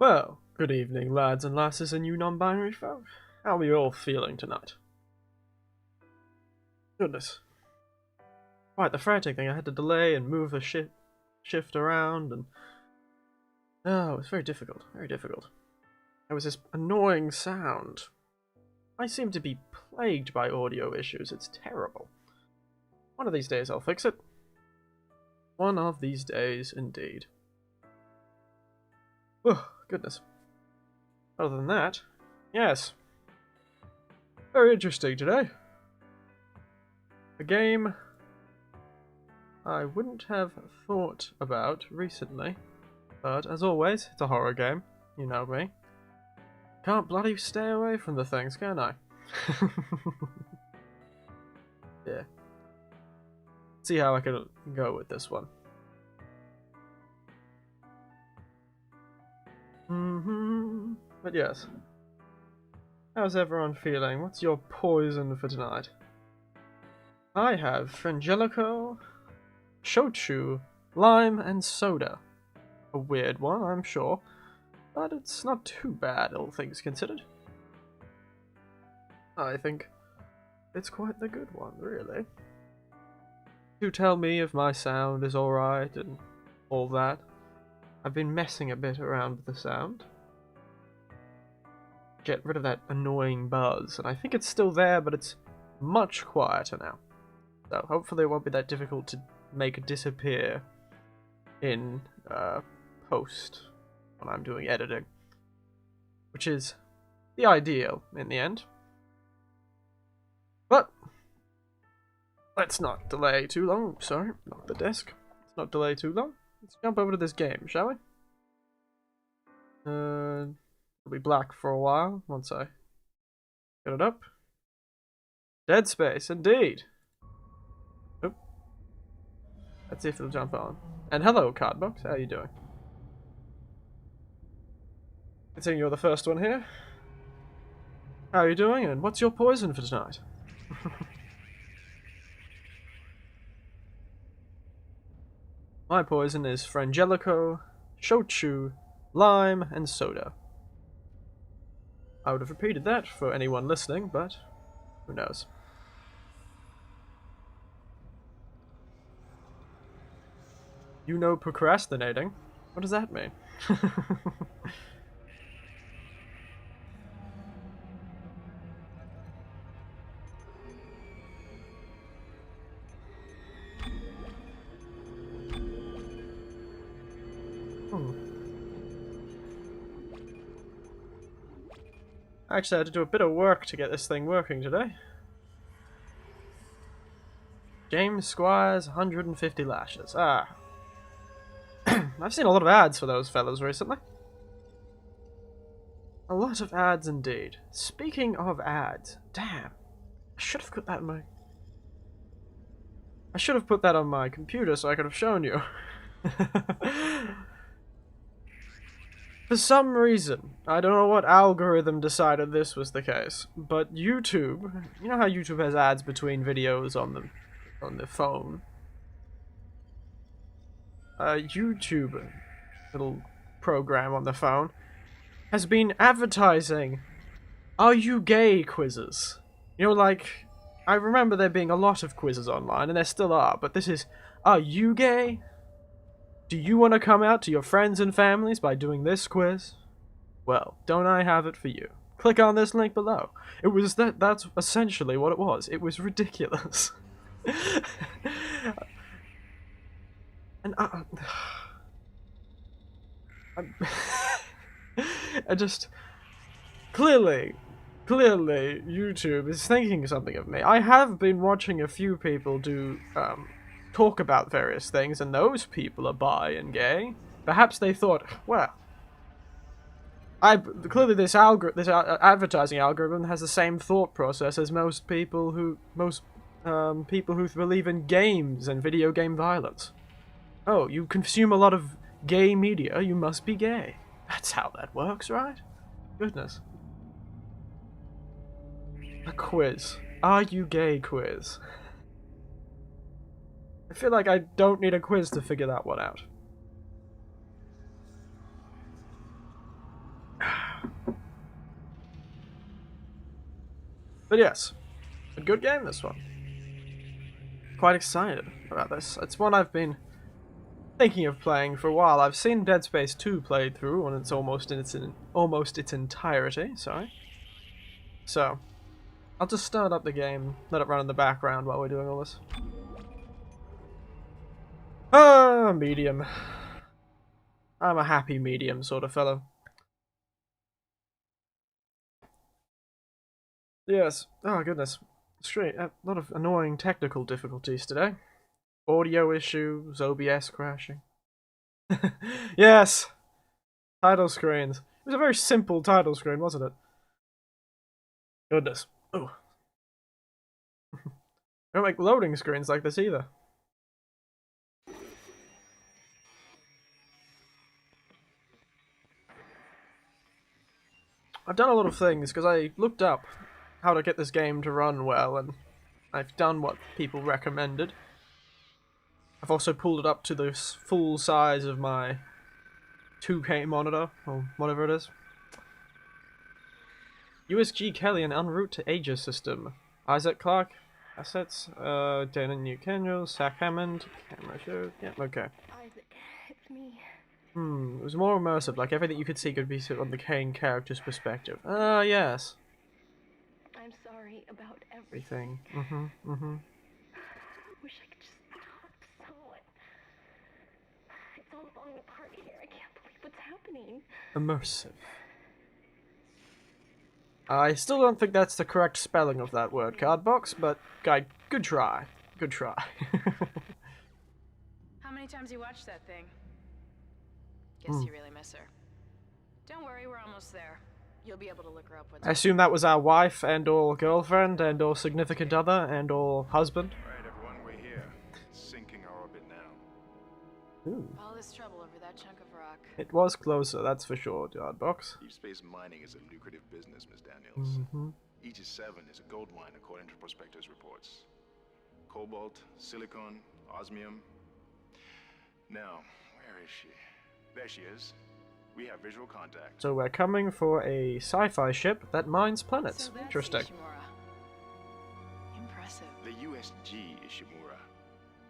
Well, good evening, lads and lasses and you non-binary folk. How are you all feeling tonight? Goodness. Quite the frantic thing. I had to delay and move the shift around, and oh, it was very difficult. Very difficult. There was this annoying sound. I seem to be plagued by audio issues. It's terrible. One of these days I'll fix it. One of these days, indeed. Oh, goodness. Other than that, yes. Very interesting today. A game I wouldn't have thought about recently, but as always, it's a horror game. You know me. Can't bloody stay away from the things, can I? Yeah. See how I can go with this one. But yes. How's everyone feeling? What's your poison for tonight? I have Frangelico, Shochu, lime, and soda. A weird one, I'm sure, but it's not too bad, all things considered. I think it's quite the good one, really. Do tell me if my sound is alright and all that. I've been messing a bit around with the sound. Get rid of that annoying buzz, and I think it's still there, but it's much quieter now. So hopefully it won't be that difficult to make it disappear in post when I'm doing editing, which is the ideal in the end. But let's not delay too long. Sorry, not the desk. Let's not delay too long. Let's jump over to this game, shall we? It'll be black for a while once I get it up. Dead Space, indeed. Oop. Let's see if it'll jump on. And hello, Cardbox. How are you doing? Good seeing you're the first one here. How are you doing, and what's your poison for tonight? My poison is Frangelico, Shochu, lime, and soda. I would have repeated that for anyone listening, but who knows. You know procrastinating? What does that mean? Actually, I had to do a bit of work to get this thing working today. James Squires, 150 lashes. Ah. I've seen a lot of ads for those fellows recently. A lot of ads indeed. Speaking of ads, damn. I should have put that in my... I should have put that on my computer so I could have shown you. For some reason, I don't know what algorithm decided this was the case, but YouTube, you know how YouTube has ads between videos on the phone? YouTube, little program on the phone, has been advertising "Are you gay?" quizzes. You know, like, I remember there being a lot of quizzes online, and there still are, but this is, "Are you gay? Do you want to come out to your friends and families by doing this quiz? Well, don't I have it for you. Click on this link below." It was that's essentially what it was. It was ridiculous. And I just clearly YouTube is thinking something of me. I have been watching a few people do talk about various things, and those people are bi and gay. Perhaps they thought, well, clearly this advertising algorithm has the same thought process as most people who believe in games and video game violence. Oh, you consume a lot of gay media, you must be gay. That's how that works, right? Goodness. A quiz. Are you gay quiz? I feel like I don't need a quiz to figure that one out. But yes, a good game, this one. Quite excited about this. It's one I've been thinking of playing for a while. I've seen Dead Space 2 played through, and it's almost in its entirety. Sorry. So, I'll just start up the game, let it run in the background while we're doing all this. Medium. I'm a happy medium sort of fellow. Yes. Oh goodness. Straight. A lot of annoying technical difficulties today. Audio issues, OBS crashing. Yes! Title screens. It was a very simple title screen, wasn't it? Goodness. Oh. I don't like loading screens like this either. I've done a lot of things because I looked up how to get this game to run well, and I've done what people recommended. I've also pulled it up to the full size of my 2K monitor, or whatever it is. USG Kelly and en route to Aegis system. Isaac Clarke, assets, Dana New Kendall, Zach Hammond, camera show, yeah, okay. Isaac, it's me. It was more immersive, like everything you could see could be on the Kane character's perspective. Yes. I'm sorry about everything. Wish I could just talk to someone. It's all falling apart here. I can't believe what's happening. Immersive. I still don't think that's the correct spelling of that word, Cardbox, but guy, good try. Good try. How many times you watched that thing? Guess you really miss her. Don't worry, we're almost there. You'll be able to look her up once. I assume that was our wife and or girlfriend and or significant other and or husband. Alright everyone, we're here. Sinking our orbit now. Ooh. All this trouble over that chunk of rock. It was closer, that's for sure, Cardbox. Deep space mining is a lucrative business, Miss Daniels. Aegis 7 is a gold mine according to prospectors' reports. Cobalt, silicon, osmium. Now, where is she? There she is. We have visual contact. So we're coming for a sci-fi ship that mines planets. So that's Interesting. Ishimura. Impressive. The USG Ishimura,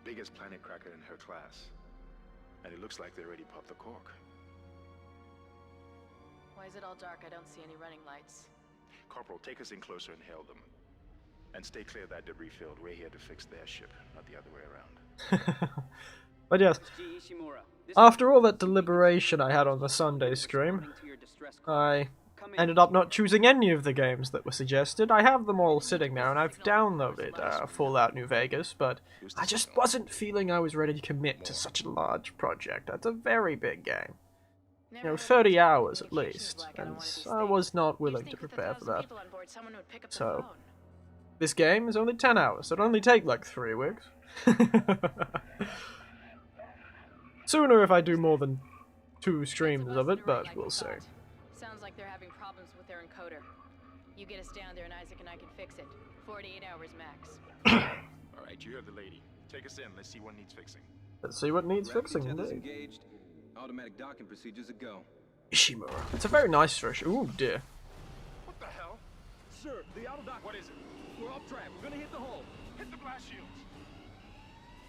biggest planet cracker in her class. And it looks like they already popped the cork. Why is it all dark? I don't see any running lights. Corporal, take us in closer and hail them. And stay clear of that debris field. We're here to fix their ship, not the other way around. But yes, after all that deliberation I had on the Sunday stream, I ended up not choosing any of the games that were suggested. I have them all sitting there, and I've downloaded Fallout New Vegas, but I just wasn't feeling I was ready to commit to such a large project. That's a very big game. You know, 30 hours at least, and I was not willing to prepare for that. So, this game is only 10 hours, so it'll only take like 3 weeks. Sooner if I do more than 2 streams of it, but we'll see. Sounds like they're having problems with their encoder. You get us down there and Isaac and I can fix it. 48 hours max. Alright, you heard the lady. Take us in, let's see what needs fixing. Let's see what needs fixing, Tethers indeed. engaged. Automatic docking procedures a go. Ishimura. It's a very nice fish. Ooh, dear. What the hell? Sir, the auto dock. What is it? We're off track. We're gonna hit the hull. Hit the blast shields.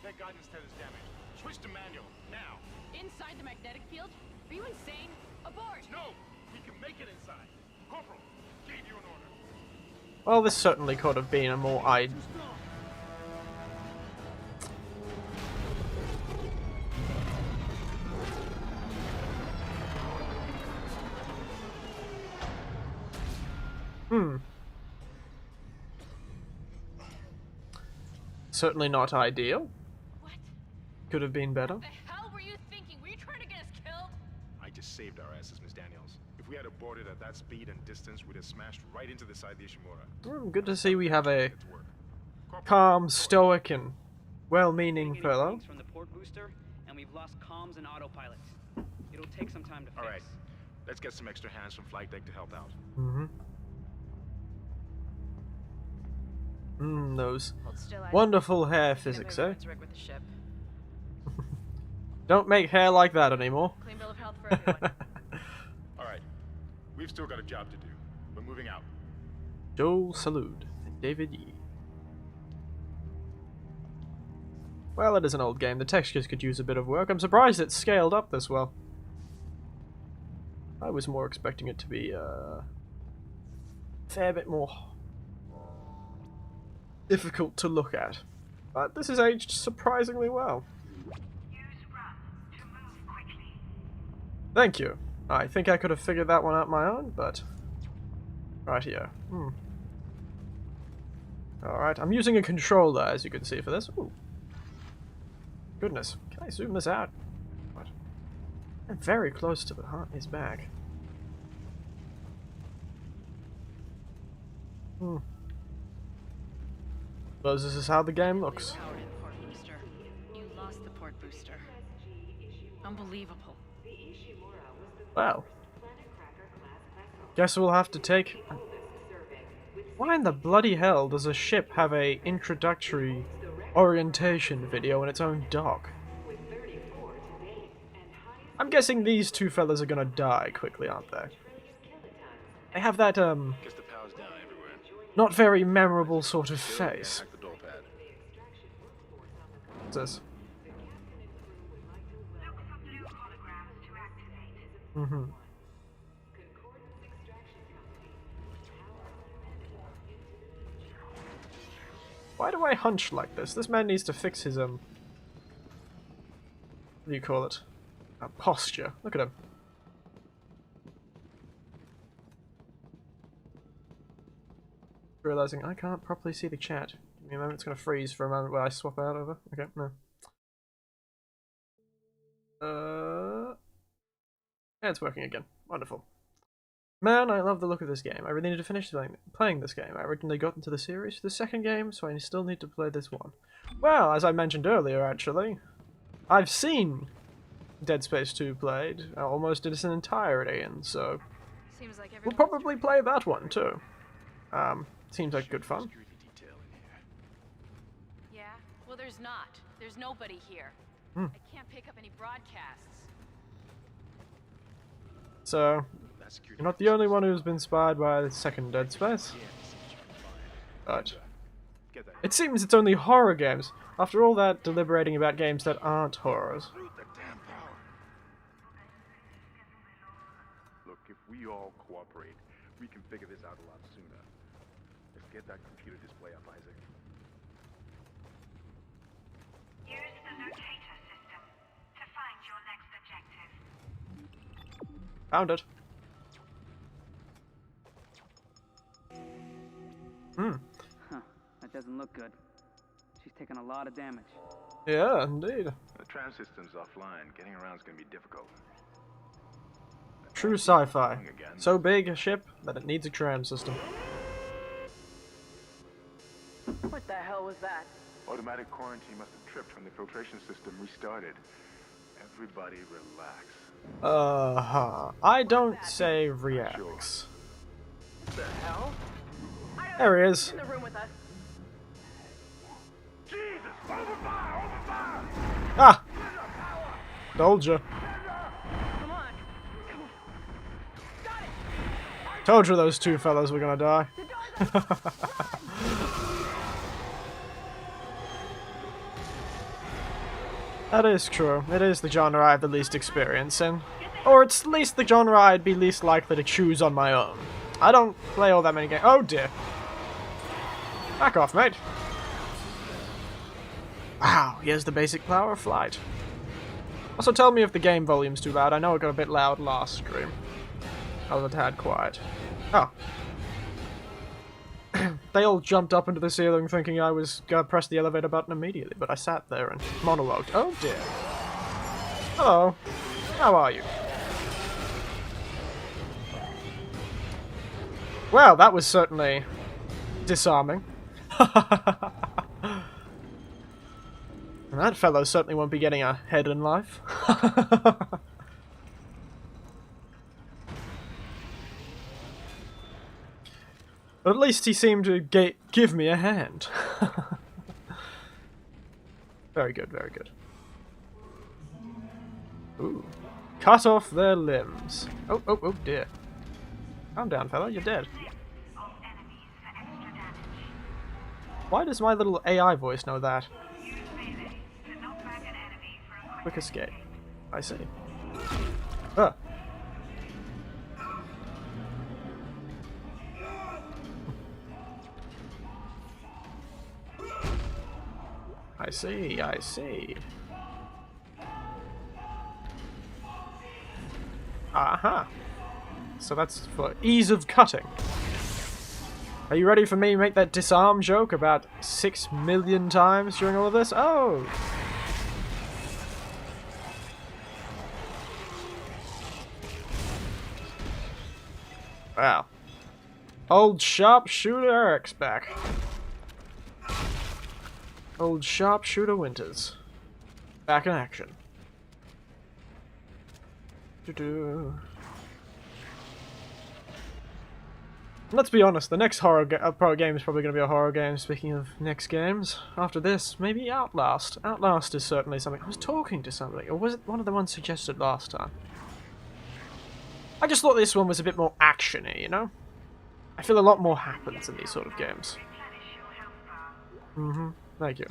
Their guidance tether's damaged. Switch to manual, now. Inside the magnetic field? Are you insane? Abort! No! We can make it inside. Corporal, gave you an order. Well, this certainly could have been a more certainly not ideal. What? Could have been better. The hell were you thinking? Were you trying to get us killed? I just saved our asses, Miss Daniels. If we had aborted at that speed and distance, we'd have smashed right into the side of the Ishimura. Good to see we have a It's work. Corporal, calm, stoic, and well-meaning Getting fellow. readings from the port booster, and we've lost comms and autopilot. It'll take some time to fix. Alright, let's get some extra hands from flight deck to help out. Those Hold still, Isaac. wonderful hair Get physics, moving, eh? let's rig with the ship. Don't make hair like that anymore. Clean bill of health for everyone. Alright, we've still got a job to do. We're moving out. Joel salute. David Yee. Well, it is an old game. The textures could use a bit of work. I'm surprised it's scaled up this well. I was more expecting it to be a fair bit more difficult to look at. But this is aged surprisingly well. Thank you. I think I could have figured that one out my own, but... Right here. Alright, I'm using a controller, as you can see, for this. Ooh. Goodness, can I zoom this out? What? I'm very close to his back. Suppose this is how the game looks. You lost the port booster. Unbelievable. Well. Guess we'll have to take... Why in the bloody hell does a ship have a introductory orientation video in its own dock? I'm guessing these two fellas are gonna die quickly, aren't they? They have that, Guess the power's down everywhere. not very memorable sort of face. Hack the door pad. What's this? Why do I hunch like this? This man needs to fix his, what do you call it? Posture. Look at him. Realizing I can't properly see the chat. Give me a moment, it's gonna freeze for a moment while I swap out over. Okay, no. Yeah, it's working again. Wonderful. Man, I love the look of this game. I really need to finish playing this game. I originally got into the series for the second game, so I still need to play this one. Well, as I mentioned earlier, actually, I've seen Dead Space 2 played almost in its entirety, and so Seems like we'll everyone's probably play that one too. Seems like good fun. Yeah? Well, there's not. There's nobody here. Hmm. I can't pick up any broadcasts. So, you're not the only one who's been inspired by the second Dead Space. But it seems it's only horror games. After all that deliberating about games that aren't horrors. Look, if we all cooperate, we can figure this out a lot sooner. Let's get that computer display up, Isaac. Use the locator system to find your next objective. Found it. Huh. That doesn't look good. She's taken a lot of damage. Yeah, indeed. The tram system's offline. Getting around's gonna be difficult. True sci-fi. So big a ship that it needs a tram system. What the hell was that? Automatic quarantine must have tripped when the filtration system restarted. Everybody relax. I don't say reacts. What the hell? There he is. In the room with us. Jesus! Overfire! Overfire! Ah! Told ya. Come on. Come on. Got it. Told you those two fellas were gonna die. That is true. It is the genre I have the least experience in. Or it's at least the genre I'd be least likely to choose on my own. I don't play all that many games. Oh dear. Back off, mate. Wow, here's the basic power of flight. Also tell me if the game volume's too loud. I know it got a bit loud last stream. I was a tad quiet. Oh. They all jumped up into the ceiling thinking I was gonna press the elevator button immediately, but I sat there and monologued. Oh dear. Hello. How are you? Well, that was certainly disarming. And that fellow certainly won't be getting ahead in life. But at least he seemed to give me a hand. Very good, very good. Ooh. Cut off their limbs. Oh, oh, oh dear. Calm down, fella, you're dead. Why does my little AI voice know that? Use melee to knock back an enemy for a Quick quick escape. I see. Ah. I see, I see. Aha. So that's for ease of cutting. Are you ready for me to make that disarm joke about 6 million times during all of this? Oh! Wow. Old Sharpshooter Eric's back. Old Sharpshooter Winters. Back in action. Doo-doo. Let's be honest, the next horror game is probably going to be a horror game. Speaking of next games, after this, maybe Outlast. Outlast is certainly something. I was talking to somebody, or was it one of the ones suggested last time? I just thought this one was a bit more actiony, you know? I feel a lot more happens in these sort of games. replenish your health bar. Thank you.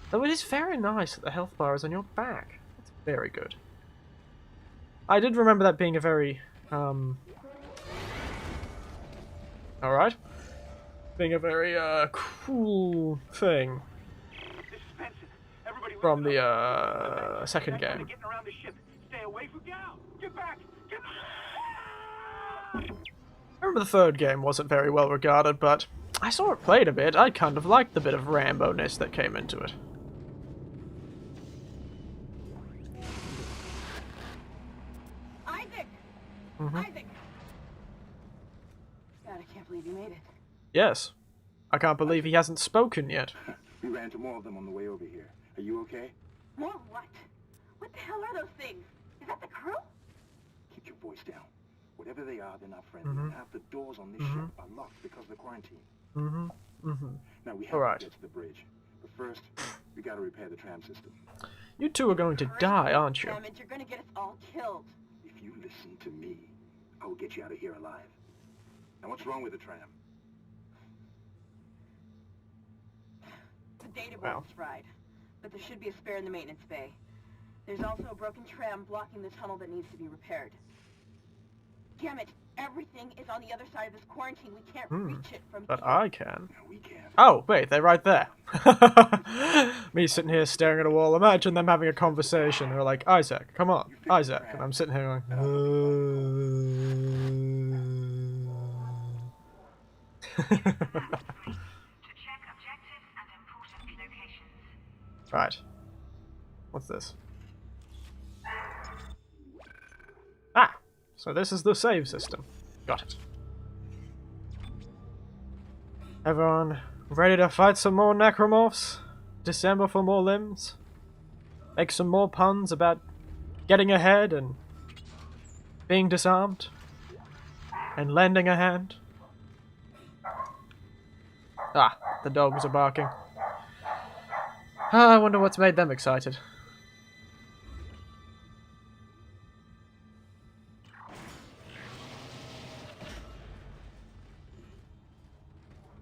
Though it is very nice that the health bar is on your back. That's very good. I did remember that being a very, alright. Being a very, cool thing This is Benson. Everybody from listen the, up. second Thanks for game. getting around the ship. Stay away from Gal. Get back. Get I remember the third game wasn't very well regarded, but I saw it played a bit. I kind of liked the bit of Rambo-ness that came into it. Isaac! Isaac! God, I can't believe you made it. Yes. I can't believe he hasn't spoken yet. We ran into more of them on the way over here. Are you okay? More what? What the hell are those things? Is that the crew? Keep your voice down. Whatever they are, they're not friendly. And half the doors on this ship are locked because of the quarantine. Now we have Alright. to get to the bridge. But first, we gotta repair the tram system. You two are going to die, aren't you? Damn it, you're gonna get us all killed. If you listen to me, I will get you out of here alive. Now what's wrong with the tram? The data Wow. board's fried, but there should be a spare in the maintenance bay. There's also a broken tram blocking the tunnel that needs to be repaired. Damn it, everything is on the other side of this quarantine. We can't reach it from But here. I can. No, we can't. Oh, wait, they're right there. Me sitting here staring at a wall. Imagine them having a conversation. They're like, Isaac, come on, Isaac. And I'm sitting here going, To check objectives and important locations. Right. What's this? Ah! So this is the save system. Got it. Everyone ready to fight some more necromorphs? Disassemble for more limbs? Make some more puns about getting ahead and being disarmed? And lending a hand? Ah, the dogs are barking. Ah, I wonder what's made them excited.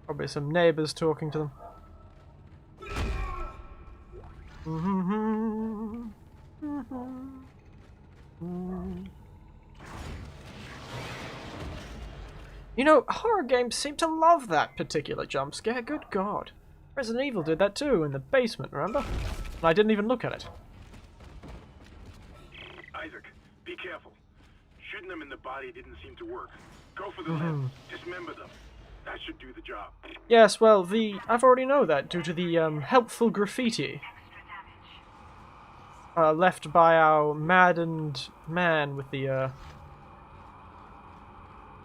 Probably some neighbors talking to them. You know, horror games seem to love that particular jump scare, good god. Resident Evil did that too, in the basement, remember? And I didn't even look at it. Isaac, be careful. Shooting them in the body didn't seem to work. Go for the limbs. Dismember them. That should do the job. Yes, well, I've already know that due to the helpful graffiti left by our maddened man with the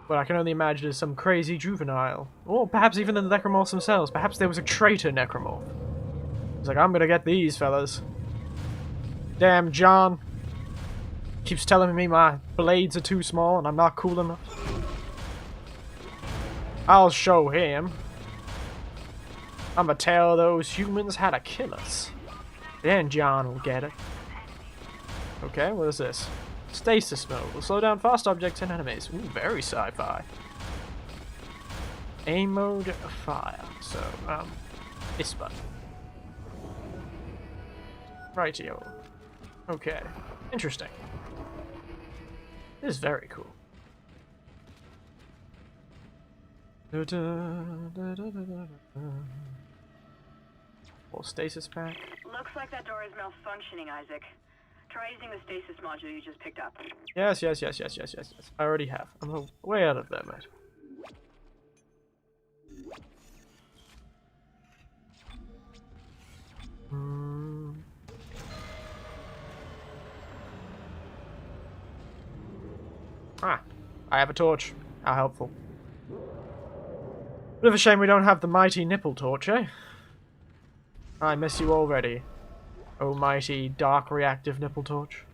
what I can only imagine is some crazy juvenile, or perhaps even the necromorphs themselves. Perhaps there was a traitor necromorph. He's like, I'm gonna get these fellas. Damn, John keeps telling me my blades are too small and I'm not cool enough. I'll show him. I'ma tell those humans how to kill us. Then John will get it. Okay, what is this? Stasis mode will slow down fast objects and enemies. Ooh, very sci-fi. aim mode fire. So, this button. Rightio. Okay. Interesting. This is very cool. Or stasis pack. Looks like that door is malfunctioning, Isaac. Try using the stasis module you just picked up. Yes. I already have. I'm way out of there, mate. Ah, I have a torch. How helpful. Bit of a shame we don't have the mighty nipple torch, eh? I miss you already. Oh mighty dark reactive nipple torch.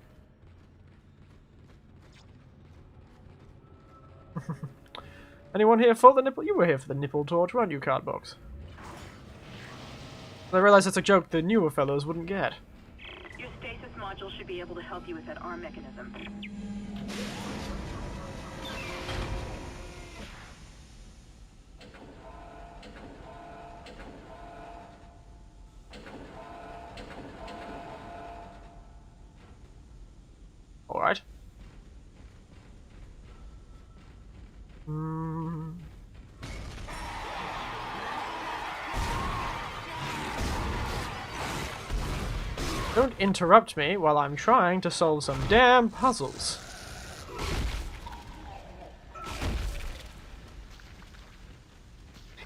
Anyone here for the nipple? You were here for the nipple torch, weren't you, Cardbox? I realize that's a joke the newer fellows wouldn't get. Your stasis module should be able to help you with that arm mechanism. Alright. Don't interrupt me while I'm trying to solve some damn puzzles.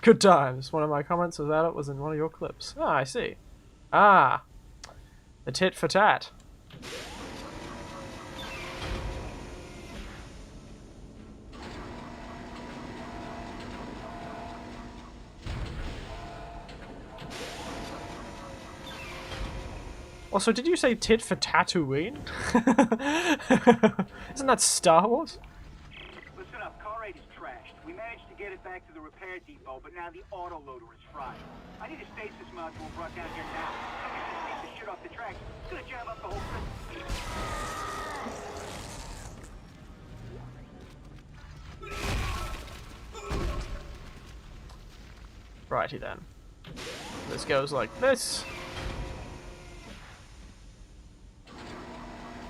Good times. One of my comments about it was in one of your clips. Ah, I see. Ah. The tit for tat. Also, did you say tit for Tatooine? Isn't that Star Wars? Listen up, car 8 is trashed. We managed to get it back to the repair depot, but now the autoloader is fried. I need a stasis module brought down here now. Somebody just takes the shit off the tracks. It's gonna jam up the whole system. Righty then. This goes like this.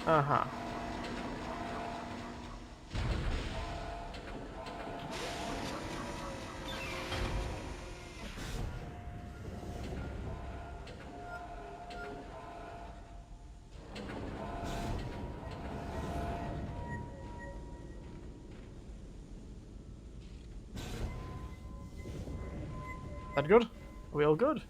Uh-huh. That good? Are we all good?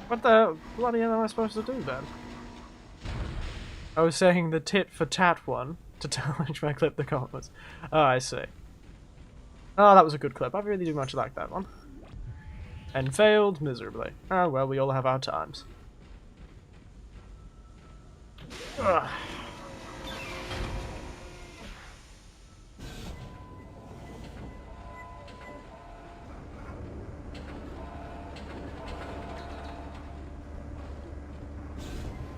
What the bloody hell am I supposed to do then? I was saying the tit for tat one to challenge my clip the comments. Oh, I see. Oh, that was a good clip. I really do much like that one. And failed miserably. Ah, well, we all have our times. Ugh.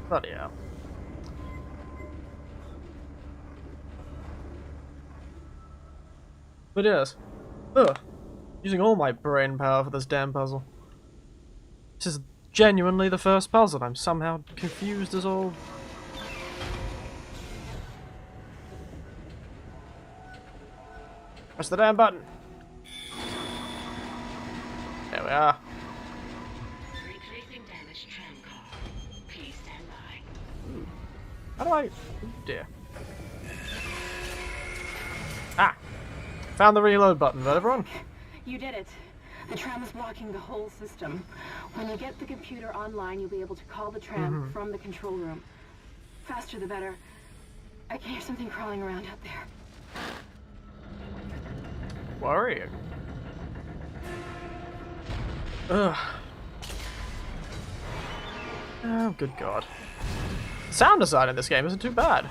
Bloody hell. But yes. Ugh. Using all my brain power for this damn puzzle. This is genuinely the first puzzle. I'm somehow confused as all. Press the damn button. There we are. Replacing damaged tram car. Please stand by. How do I... Oh dear. Ah! Found the reload button, but everyone. You did it. The tram is blocking the whole system. When you get the computer online, you'll be able to call the tram from the control room. Faster the better. I can hear something crawling around out there. Worrying. Ugh. Oh, good god. Sound design in this game isn't too bad.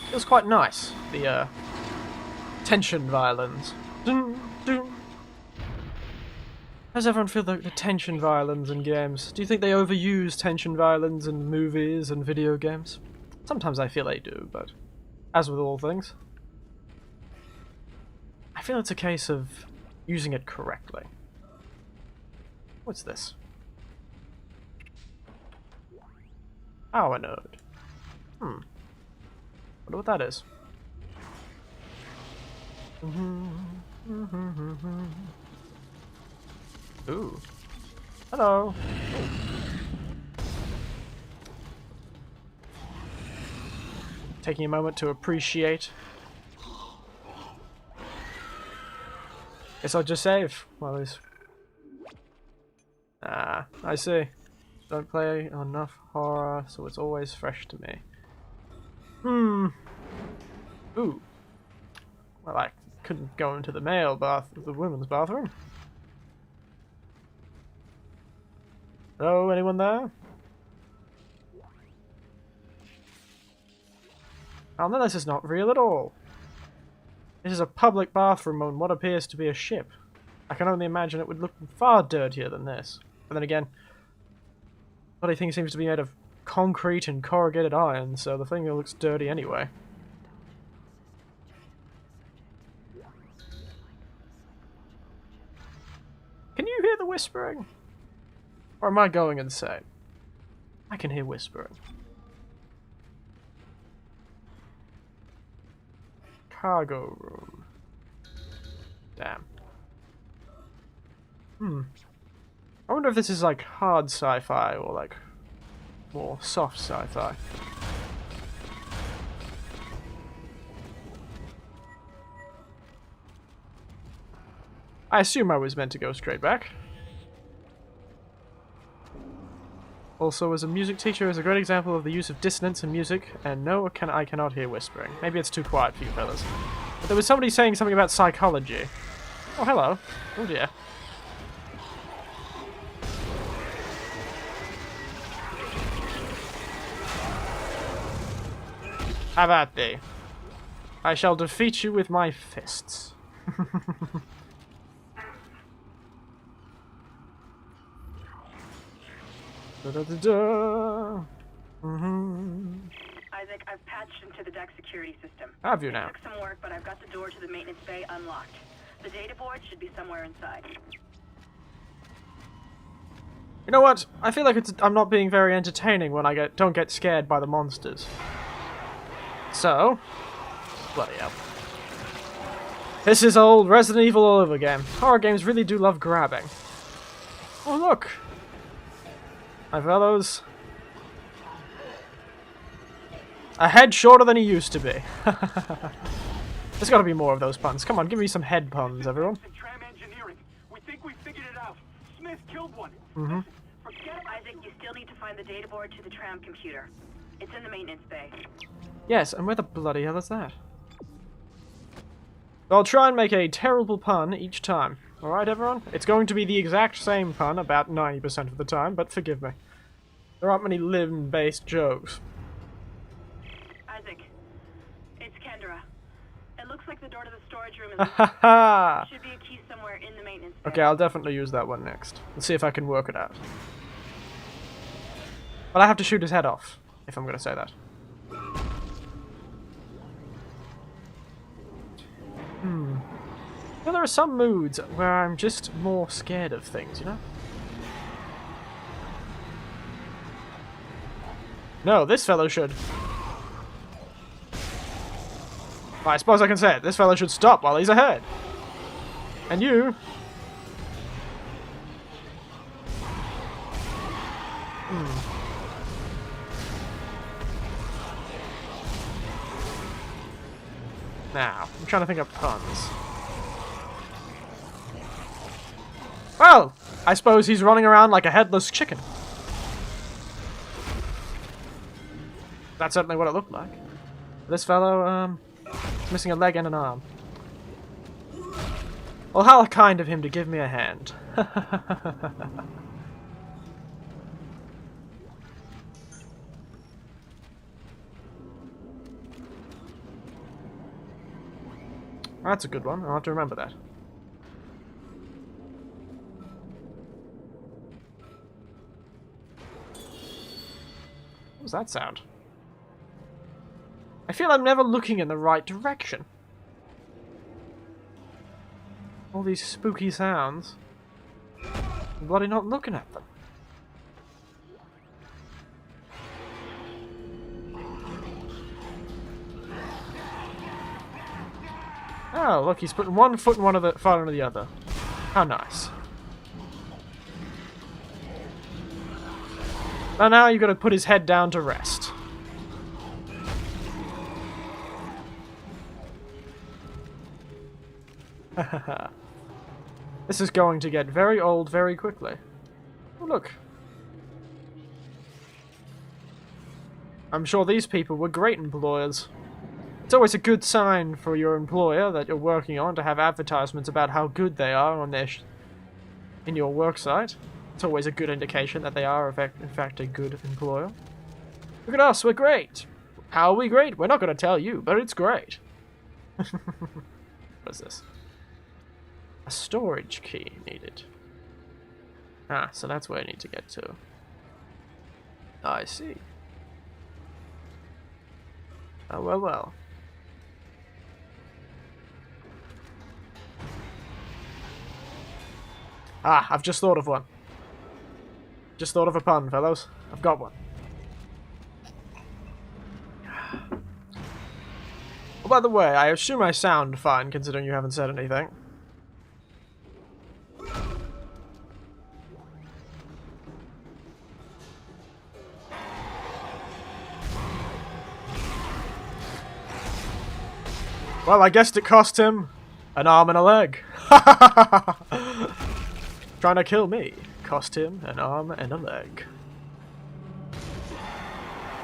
Feels quite nice. The tension violins. Dun, dun. How does everyone feel the tension violins in games? Do you think they overuse tension violins in movies and video games? Sometimes I feel they do, but as with all things, I feel it's a case of using it correctly. What's this? Power node. Wonder what that is. Ooh. Hello. Ooh. Taking a moment to appreciate. Guess I'll just save while he's... Ah, I see. Don't play enough horror, so it's always fresh to me. Ooh. Well, I couldn't go into the the women's bathroom. Hello, anyone there? Oh no, this is not real at all. This is a public bathroom on what appears to be a ship. I can only imagine it would look far dirtier than this. But then again, the bloody thing seems to be made of concrete and corrugated iron, so the thing looks dirty anyway. Can you hear the whispering? Or am I going insane? I can hear whispering. Cargo room. Damn. I wonder if this is like hard sci-fi or like more soft sci-fi. I assume I was meant to go straight back. Also, as a music teacher, is a great example of the use of dissonance in music, and no, I cannot hear whispering. Maybe it's too quiet for you fellas. But there was somebody saying something about psychology. Oh, hello. Oh dear. How about thee? I shall defeat you with my fists. Isaac, I've patched into the deck security system. Have you now? It took some work, but I've got the door to the maintenance bay unlocked. The data board should be somewhere inside. You know what? I feel like I'm not being very entertaining when I don't get scared by the monsters. So, bloody hell. This is old Resident Evil all over again. Horror games really do love grabbing. Oh look! My fellows. A head shorter than he used to be. There's gotta be more of those puns. Come on, give me some head puns, everyone. Tram engineering. We think we figured it out. Smith killed one. Forget Isaac, you still need to find the data board to the tram computer. It's in the maintenance bay. Yes, and where the bloody hell is that? I'll try and make a terrible pun each time. Alright, everyone? It's going to be the exact same pun about 90% of the time, but forgive me. There aren't many limb-based jokes. Isaac, it's Kendra. It looks like the door to the storage room is Ha should be a key somewhere in the maintenance bay. Okay, I'll definitely use that one next. Let's see if I can work it out. But I have to shoot his head off, if I'm going to say that. You know, there are some moods where I'm just more scared of things, you know? No, this fellow should. I suppose I can say it. This fellow should stop while he's ahead. And you... Now, I'm trying to think of puns. Well, I suppose he's running around like a headless chicken. That's certainly what it looked like. This fellow, is missing a leg and an arm. Well, how kind of him to give me a hand. That's a good one. I'll have to remember that. was that sound? I feel I'm never looking in the right direction. All these spooky sounds. I'm bloody not looking at them. Oh, look, he's putting one foot in one of the front of the other. How nice. And now you've got to put his head down to rest. This is going to get very old very quickly. Oh, look. I'm sure these people were great employers. It's always a good sign for your employer that you're working on to have advertisements about how good they are on their in your work site. It's always a good indication that they are, in fact, a good employer. Look at us, we're great. How are we great? We're not going to tell you, but it's great. What is this? A storage key needed. Ah, so that's where I need to get to. I see. Oh, well, well. Ah, I've just thought of one. Just thought of a pun, fellows. I've got one. Oh, by the way, I assume I sound fine considering you haven't said anything. Well, I guessed it cost him an arm and a leg. Trying to kill me. Cost him an arm and a leg.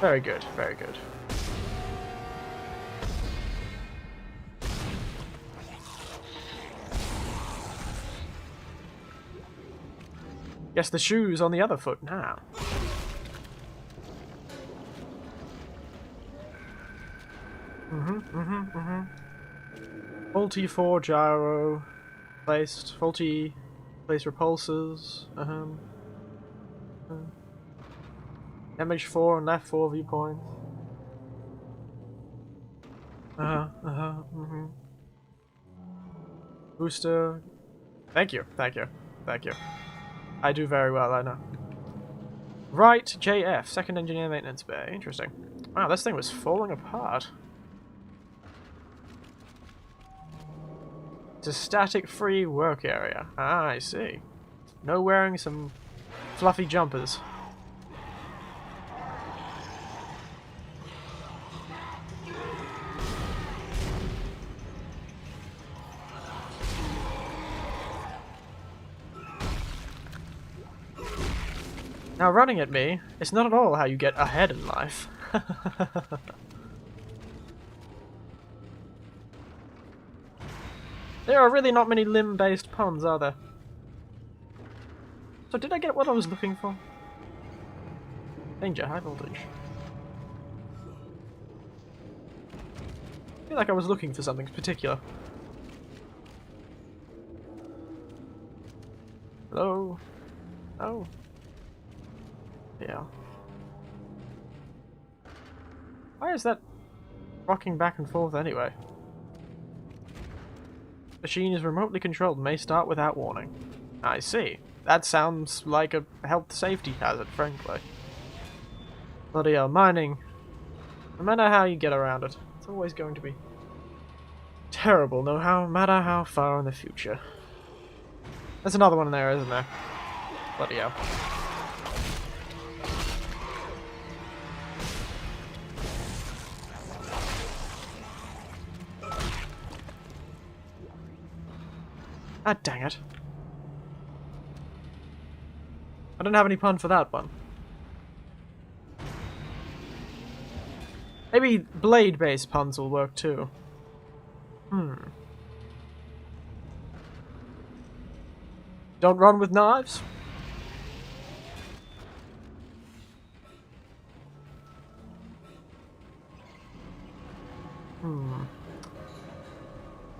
Very good, very good. Guess the shoe's on the other foot now. Faulty 4 gyro placed. Faulty place repulsors. Damage 4 and left 4 viewpoints. Booster. Thank you, thank you, thank you. I do very well, I know. Right, JF, second engineer maintenance bay. Interesting. Wow, this thing was falling apart. It's a static-free work area. Ah, I see. No wearing some fluffy jumpers. Now, running at me is not at all how you get ahead in life. There are really not many limb-based puns, are there? So did I get what I was looking for? Danger, high voltage. I feel like I was looking for something particular. Hello? Oh. Yeah. Why is that rocking back and forth anyway? Machine is remotely controlled, may start without warning. I see. That sounds like a health safety hazard, frankly. Bloody hell, mining. No matter how you get around it, it's always going to be terrible, no matter how far in the future. There's another one in there, isn't there? Bloody hell. Ah, dang it. I don't have any pun for that one. Maybe blade-based puns will work too. Don't run with knives?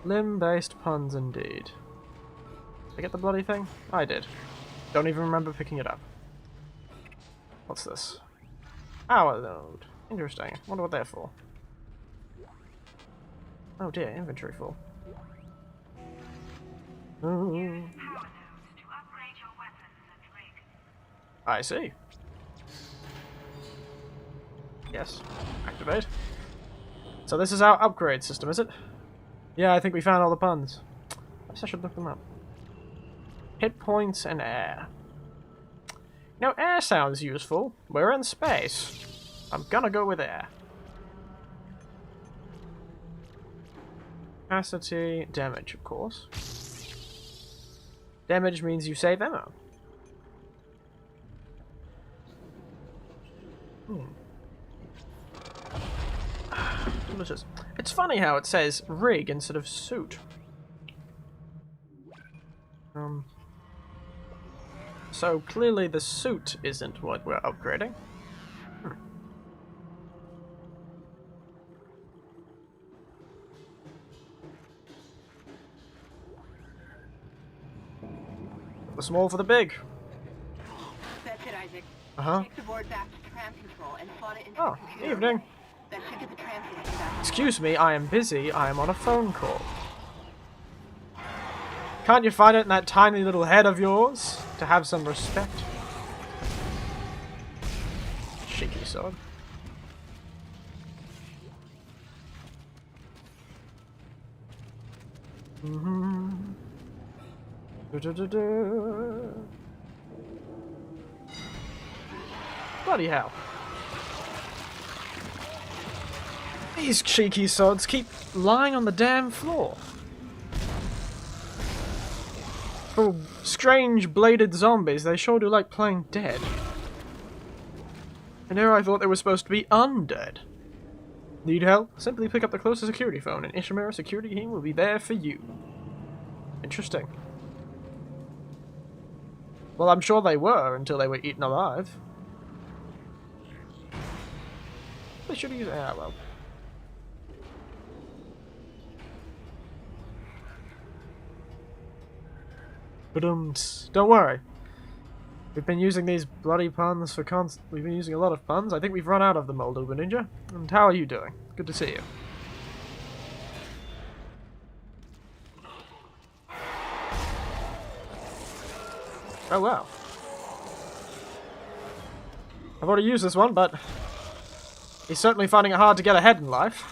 Limb-based puns indeed. Did I get the bloody thing? I did. Don't even remember picking it up. What's this? Power node. Interesting. Wonder what they're for. Oh dear, inventory full. Ooh. I see. Yes. Activate. So this is our upgrade system, is it? Yeah, I think we found all the puns. I guess I should look them up. Hit points and air. Now, air sounds useful. We're in space. I'm gonna go with air. Capacity, damage, of course. Damage means you save ammo. Delicious. It's funny how it says rig instead of suit. So clearly the suit isn't what we're upgrading. The small for the big. That's it, Isaac. Uh-huh. Take the board back to tram control and slot it into Oh, the computer. evening. That should get the tram system back. Excuse me, I am busy. I am on a phone call. Can't you find it in that tiny little head of yours to have some respect? Shaky sword. Bloody hell. These cheeky sods keep lying on the damn floor. For strange bladed zombies, they sure do like playing dead. And here I thought they were supposed to be undead. Need help? Simply pick up the closest security phone and Ishimura security team will be there for you. Interesting. Well, I'm sure they were until they were eaten alive. They should use... ah, well. But don't worry. We've been using these bloody puns for we've been using a lot of puns. I think we've run out of them, old Uber Ninja. And how are you doing? Good to see you. Oh wow. I've already used this one, but he's certainly finding it hard to get ahead in life.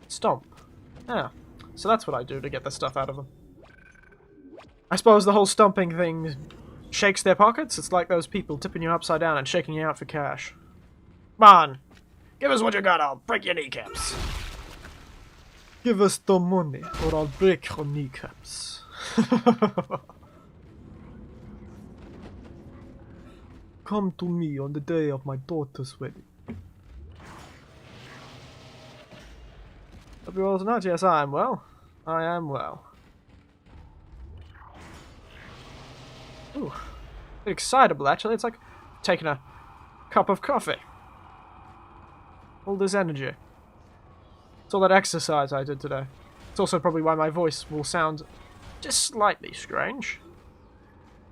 Stomp. Yeah. So that's what I do to get the stuff out of them. I suppose the whole stomping thing shakes their pockets. It's like those people tipping you upside down and shaking you out for cash. Come on. Give us what you got, I'll break your kneecaps. Give us the money, or I'll break your kneecaps. Come to me on the day of my daughter's wedding. Hope you're all tonight. Yes, I am well. I am well. Ooh. A bit excitable, actually. It's like taking a cup of coffee. All this energy. It's all that exercise I did today. It's also probably why my voice will sound just slightly strange.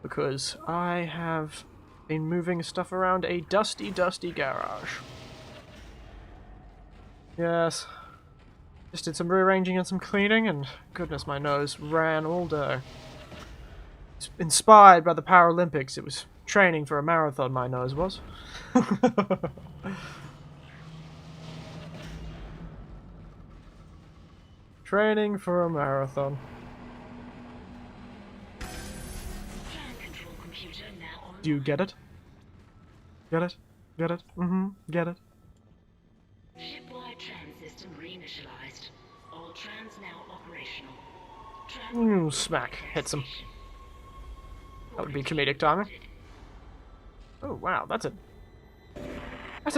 Because I have been moving stuff around a dusty, dusty garage. Yes. Just did some rearranging and some cleaning, and goodness, my nose ran all day. It's inspired by the Paralympics. It was training for a marathon, my nose was. Training for a marathon. Do you get it? Get it? Get it? Mm-hmm. Get it? Shipwide tram system reinitialized. All trams now operational. Smack. Hits him. That would be comedic timing. Oh, wow. That's a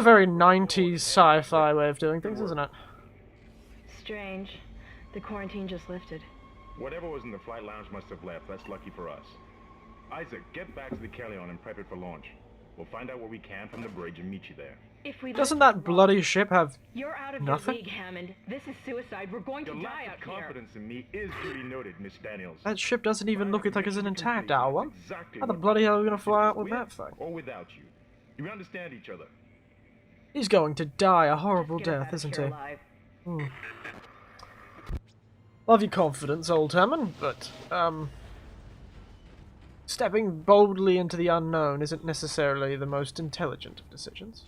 very 90s sci-fi way of doing things, isn't it? Strange. The quarantine just lifted. Whatever was in the flight lounge must have left. That's lucky for us. Isaac, get back to the Kellion and prep it for launch. We'll find out what we can from the bridge and meet you there. If we Doesn't let that bloody ship have You're out of nothing? your league, Hammond. This is suicide. We're going to die out here. Confidence in me is duly noted, Miss Daniels. That ship doesn't even look like it's an intact hour. Exactly How the what bloody hell are we gonna it fly is out with that thing? Or without you. You understand each other. He's going to die a horrible Get us death, out of isn't here he? alive. Love your confidence, old Hammond, but, stepping boldly into the unknown isn't necessarily the most intelligent of decisions.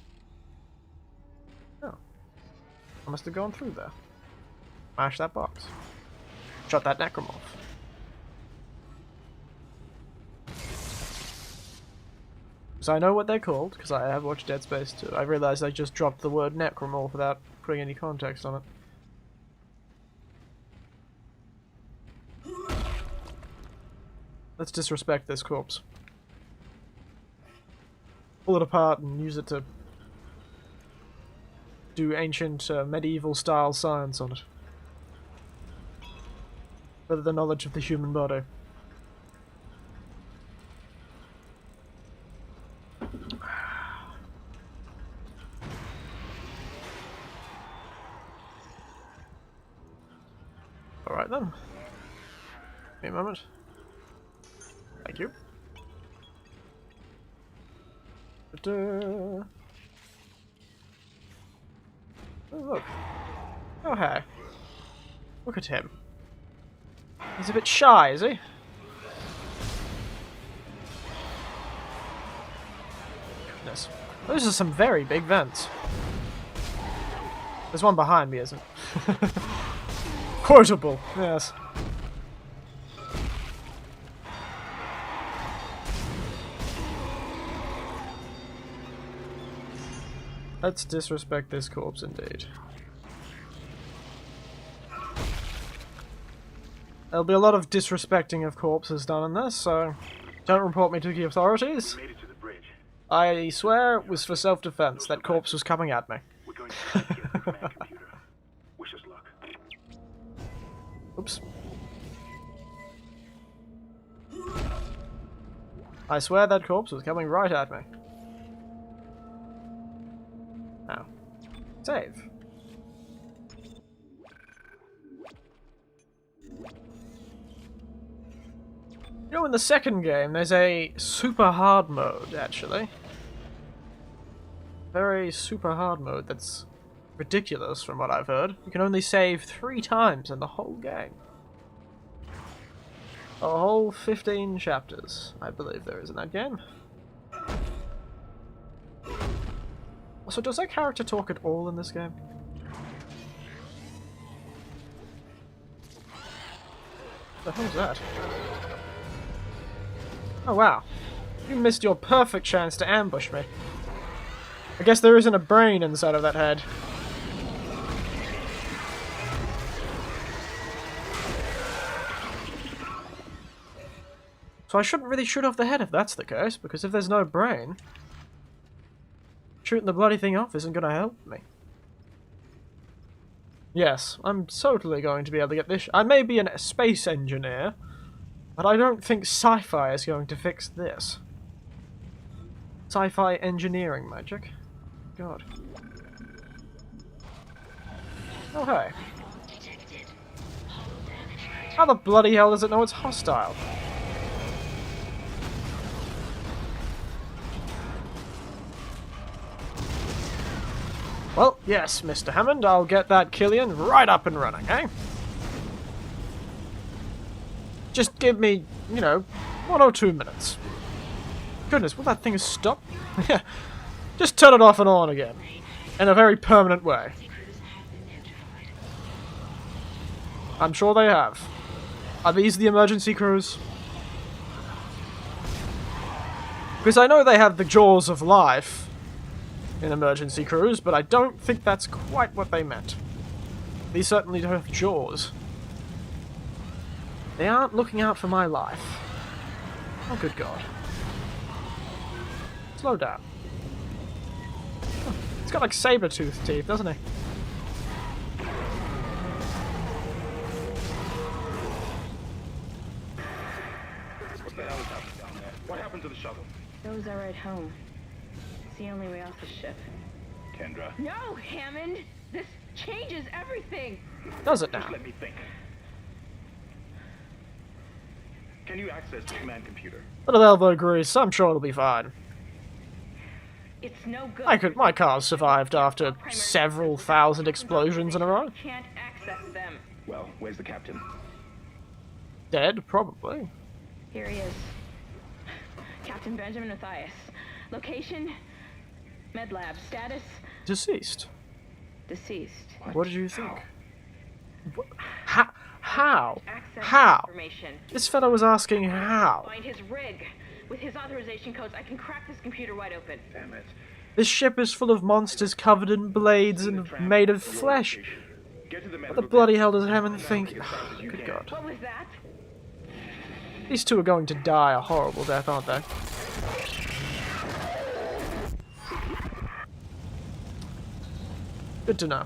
Oh. I must have gone through there. Smash that box. Shot that necromorph. So I know what they're called, because I have watched Dead Space 2. I realized I just dropped the word necromorph without putting any context on it. Let's disrespect this corpse. Pull it apart and use it to do ancient medieval style science on it. Further the knowledge of the human body. Alright then. Give me a moment. Thank you. Oh, look. Oh, hey. Look at him. He's a bit shy, is he? Goodness. Those are some very big vents. There's one behind me, isn't there? Quotable, yes. Let's disrespect this corpse indeed. There'll be a lot of disrespecting of corpses done in this, so don't report me to the authorities. Made it to the bridge. I swear it was for self-defense. That corpse was coming at me. We're going to take you to the command computer. Wish us luck. Oops. I swear that corpse was coming right at me. Now, save. You know, in the second game, there's a super hard mode, actually. Very super hard mode that's ridiculous from what I've heard. You can only save 3 times in the whole game. A whole 15 chapters, I believe there is in that game. Also, does that character talk at all in this game? What the hell's that? Oh wow. You missed your perfect chance to ambush me. I guess there isn't a brain inside of that head. So I shouldn't really shoot off the head if that's the case, because if there's no brain, shooting the bloody thing off isn't gonna help me. Yes, I'm totally going to be able to get this. I may be a space engineer, but I don't think sci-fi is going to fix this. Sci-fi engineering magic. God. Oh hey. How the bloody hell does it know it's hostile? Well, yes, Mr. Hammond, I'll get that Killian right up and running, eh? Just give me, you know, 1 or 2 minutes. Goodness, will that thing stop? Yeah, just turn it off and on again. In a very permanent way. I'm sure they have. Are these the emergency crews? Because I know they have the jaws of life in emergency crews, but I don't think that's quite what they meant. These certainly don't have jaws. They aren't looking out for my life. Oh, good God. Slow down. Oh, he's got like saber-tooth teeth, doesn't he? What the hell is happening down there? What happened to the shuttle? That was our ride home. It's the only way off the ship. Kendra. No, Hammond! This changes everything! Does it now? Just let me think. Can you access the command computer? Little elbow grease, I'm sure it'll be fine. It's no good. My car's survived after several thousand explosions in a row. Can't access them. Well, where's the captain? Dead, probably. Here he is. Captain Benjamin Mathias. Location? Med lab. Status? Deceased. Deceased. What did you think? How? Access How? information. This fellow was asking how. Find his rig. With his authorization codes, I can crack this computer wide open. Damn it. This ship is full of monsters covered in blades and made of flesh. Get to the What the bloody hell does Hammond think? Oh, good God. What was that? These two are going to die a horrible death, aren't they? Good to know.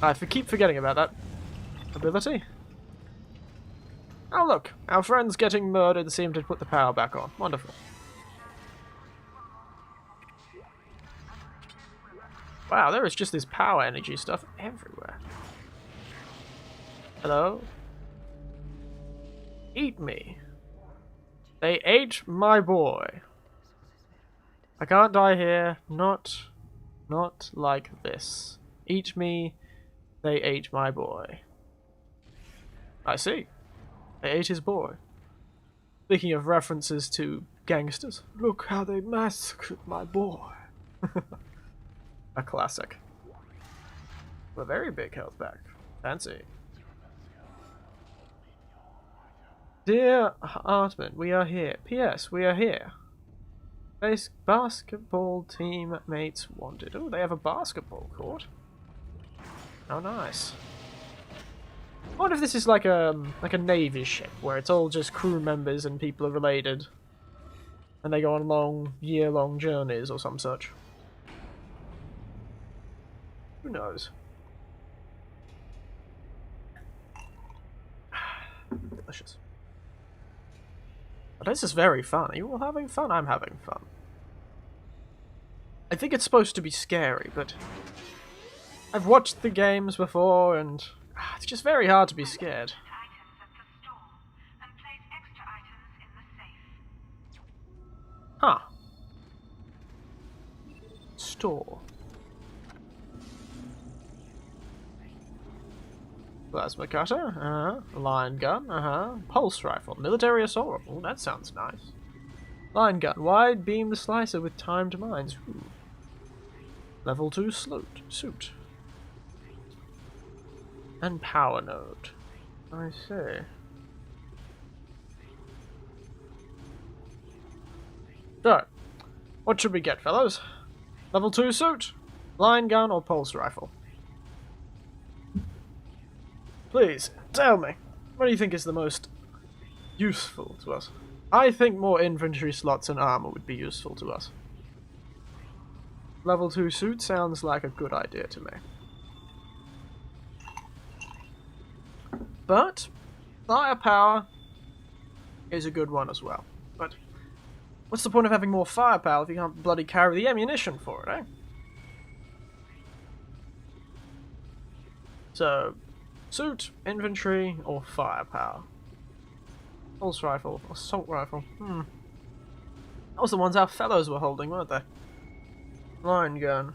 I keep forgetting about that ability. Oh look, our friends getting murdered seem to put the power back on. Wonderful. Wow, there is just this power energy stuff everywhere. Hello? Eat me. They ate my boy. I can't die here. Not like this. Eat me. They ate my boy. I see. They ate his boy. Speaking of references to gangsters, look how they massacred my boy. A classic. A very big health pack. Fancy. Dear Hartman, we are here. P.S. We are here. Basketball team mates wanted. Oh, they have a basketball court. Oh, nice. I wonder if this is like a Navy ship, where it's all just crew members and people are related. And they go on long, year-long journeys or some such. Who knows? Delicious. But this is very fun. Are you all having fun? I'm having fun. I think it's supposed to be scary, but I've watched the games before, and it's just very hard to be scared. Huh. Store. Plasma cutter, line gun, pulse rifle, military assault rifle. Ooh, that sounds nice. Line gun, wide beam slicer with timed mines. Ooh. Level 2 suit. And power node. I see. So, what should we get, fellows? Level 2 suit, line gun, or pulse rifle? Please, tell me, what do you think is the most useful to us? I think more infantry slots and armor would be useful to us. Level 2 suit sounds like a good idea to me. But firepower is a good one as well. But what's the point of having more firepower if you can't bloody carry the ammunition for it, eh? So, suit, infantry, or firepower? Pulse rifle, assault rifle. That was the ones our fellows were holding, weren't they? Line gun.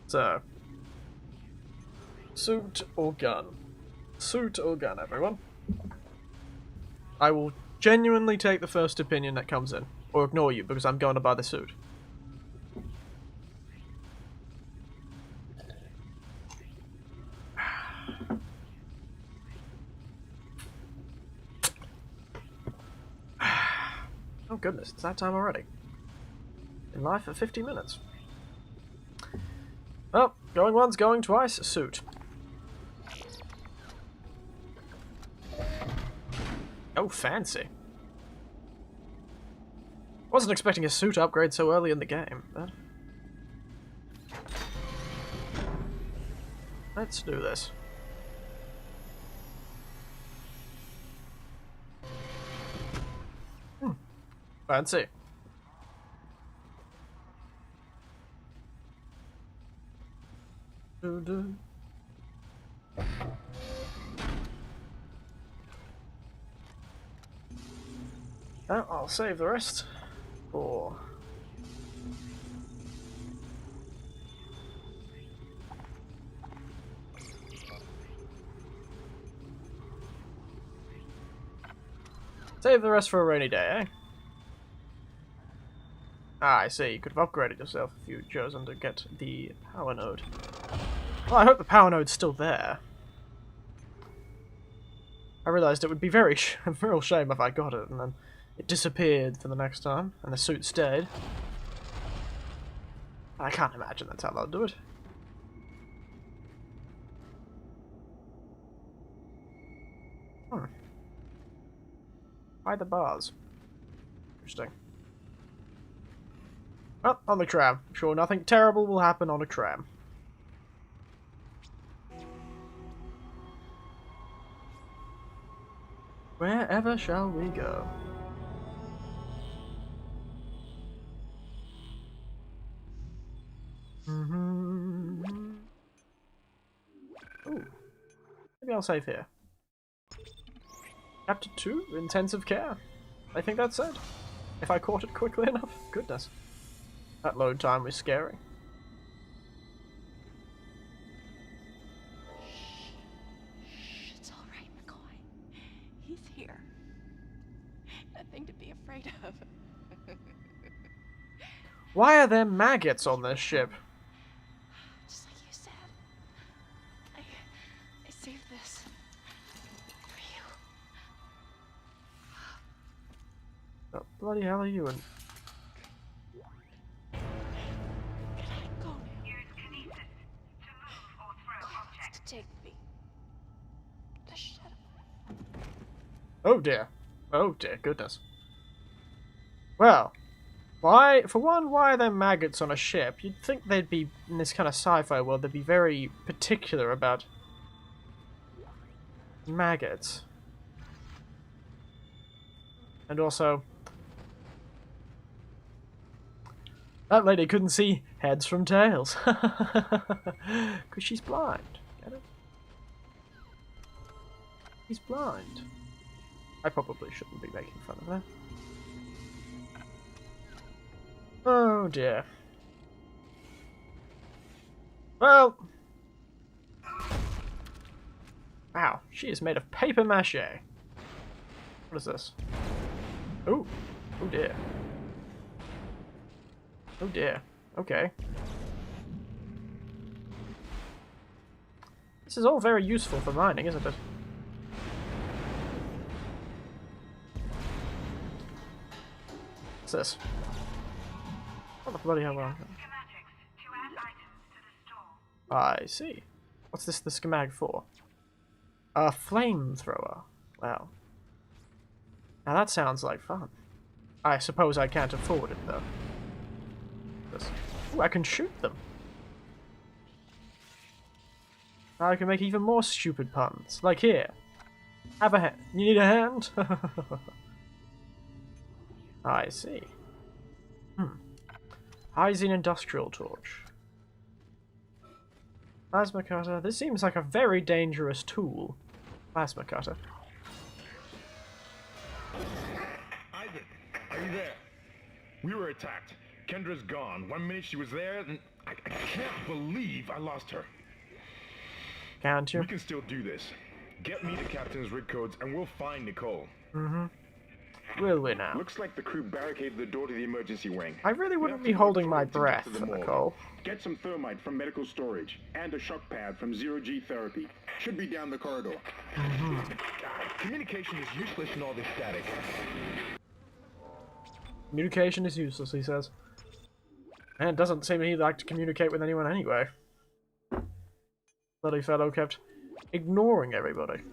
So, suit or gun? Suit or gun, everyone? I will genuinely take the first opinion that comes in, or ignore you because I'm going to buy the suit. Oh goodness, it's that time already. In life for 50 minutes. Well, going once, going twice, suit. Oh, fancy. Wasn't expecting a suit upgrade so early in the game, but... let's do this. Fancy. Doo-doo. Well, I'll save the rest for... Save the rest for a rainy day, eh? Ah, I see. You could have upgraded yourself if you'd chosen to get the power node. Well, I hope the power node's still there. I realised it would be a real shame if I got it and then it disappeared for the next time, and the suit stayed. I can't imagine that's how they'll do it. Why the bars? Interesting. Well, on the tram. I'm sure nothing terrible will happen on a tram. Wherever shall we go? Ooh. Maybe I'll save here. Chapter 2, Intensive Care. I think that's it. If I caught it quickly enough. Goodness. That load time was scary. Shh, it's all right, McCoy. He's here. Nothing to be afraid of. Why are there maggots on this ship? Just like you said. I saved this for you. What the bloody hell are you in? Can I go now? Use kinesis to move or throw objects. To take me. Just shut up. Oh dear. Oh dear, goodness. Well, why are there maggots on a ship? You'd think they'd be, in this kind of sci-fi world, they'd be very particular about maggots. And also, that lady couldn't see heads from tails. Because she's blind. Get it? She's blind. I probably shouldn't be making fun of her. Oh dear. Well. Wow, she is made of paper mache. What is this? Oh. Oh dear. Oh dear. Okay. This is all very useful for mining, isn't it? What's this? What the bloody hell are I see. What's this the schematic for? A flamethrower. Wow. Now that sounds like fun. I suppose I can't afford it though. Ooh, I can shoot them. Now I can make even more stupid puns. Like here. Have a hand. You need a hand? I see. Hyzine industrial torch. Plasma cutter. This seems like a very dangerous tool. Plasma cutter. Isaac, are you there? We were attacked. Kendra's gone. 1 minute she was there, and I can't believe I lost her. Can't you? We can still do this. Get me the captain's rig codes, and we'll find Nicole. Will we now? Looks like the crew barricaded the door to the emergency wing. I really wouldn't be holding my breath for Nicole. Get some thermite from medical storage and a shock pad from zero-G therapy. Should be down the corridor. Communication is useless in all this static. Communication is useless, he says. And it doesn't seem he'd like to communicate with anyone anyway. Bloody fellow kept ignoring everybody.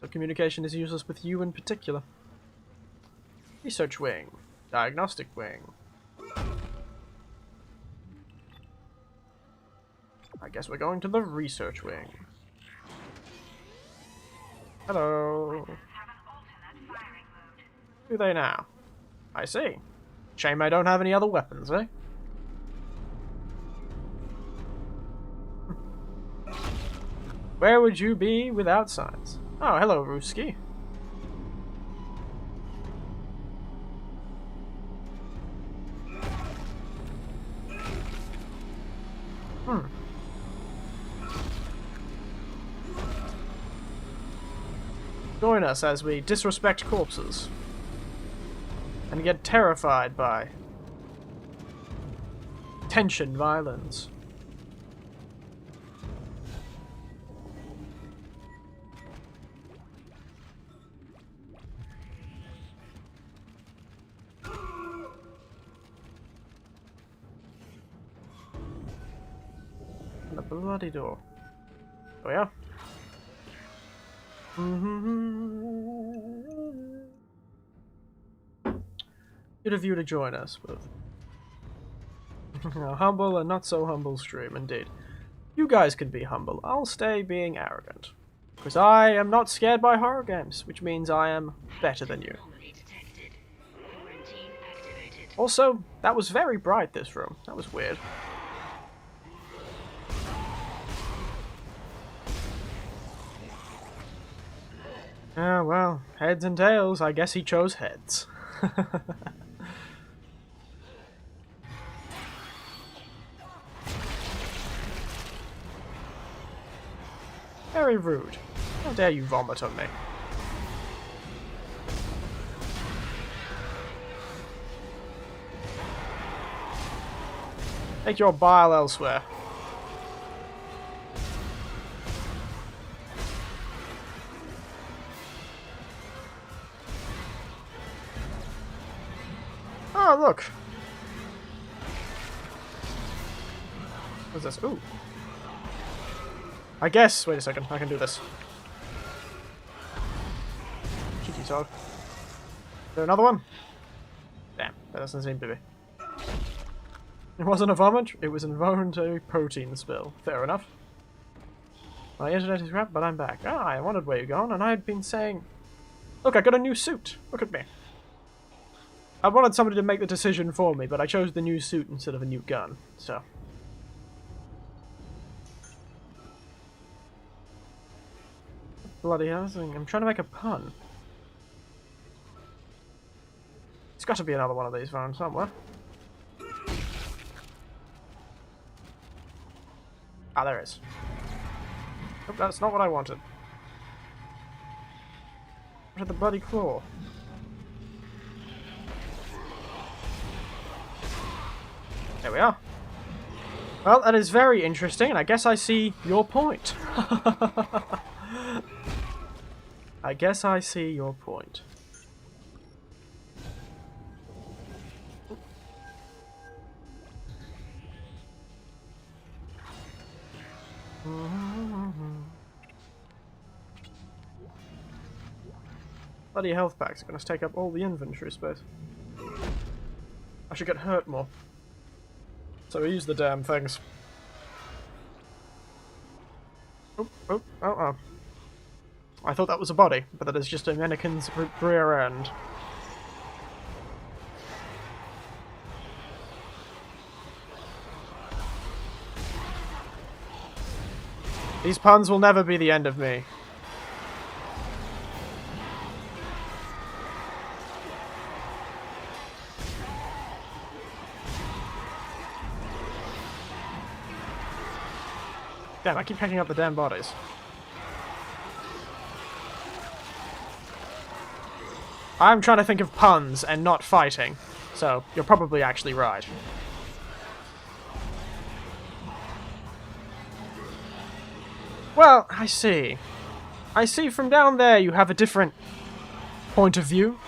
So communication is useless with you in particular. Research wing. Diagnostic wing. I guess we're going to the research wing. Hello. Do they now? I see. Shame I don't have any other weapons, eh? Where would you be without science? Oh, hello, Ruski. Join us as we disrespect corpses. And get terrified by tension, violence. And a bloody door. Oh yeah. Good of you to join us, but a humble and not so humble stream, indeed. You guys can be humble. I'll stay being arrogant. Because I am not scared by horror games, which means I am better than you. Also, that was very bright, this room. That was weird. Ah, well, heads and tails. I guess he chose heads. Very rude. How dare you vomit on me? Take your bile elsewhere. Oh, look! What's this? Ooh. I guess. Wait a second. I can do this. Kitty dog. Is there another one? Damn, that doesn't seem to be. It wasn't a vomit, it was an involuntary protein spill. Fair enough. My internet is crap, but I'm back. Ah, I wondered where you're gone, and I had been saying... Look, I got a new suit. Look at me. I wanted somebody to make the decision for me, but I chose the new suit instead of a new gun, so... Bloody hell, I'm trying to make a pun. There's got to be another one of these found somewhere. Ah, there is. Nope, that's not what I wanted. What had the bloody claw? There we are. Well, that is very interesting, and I guess I see your point. I guess I see your point. Bloody health packs are going to take up all the inventory space. I should get hurt more. So I use the damn things. Oh, oh, oh, oh. I thought that was a body, but that is just a mannequin's rear end. These puns will never be the end of me. Damn, I keep picking up the damn bodies. I'm trying to think of puns and not fighting, so you're probably actually right. Well, I see. I see from down there you have a different point of view.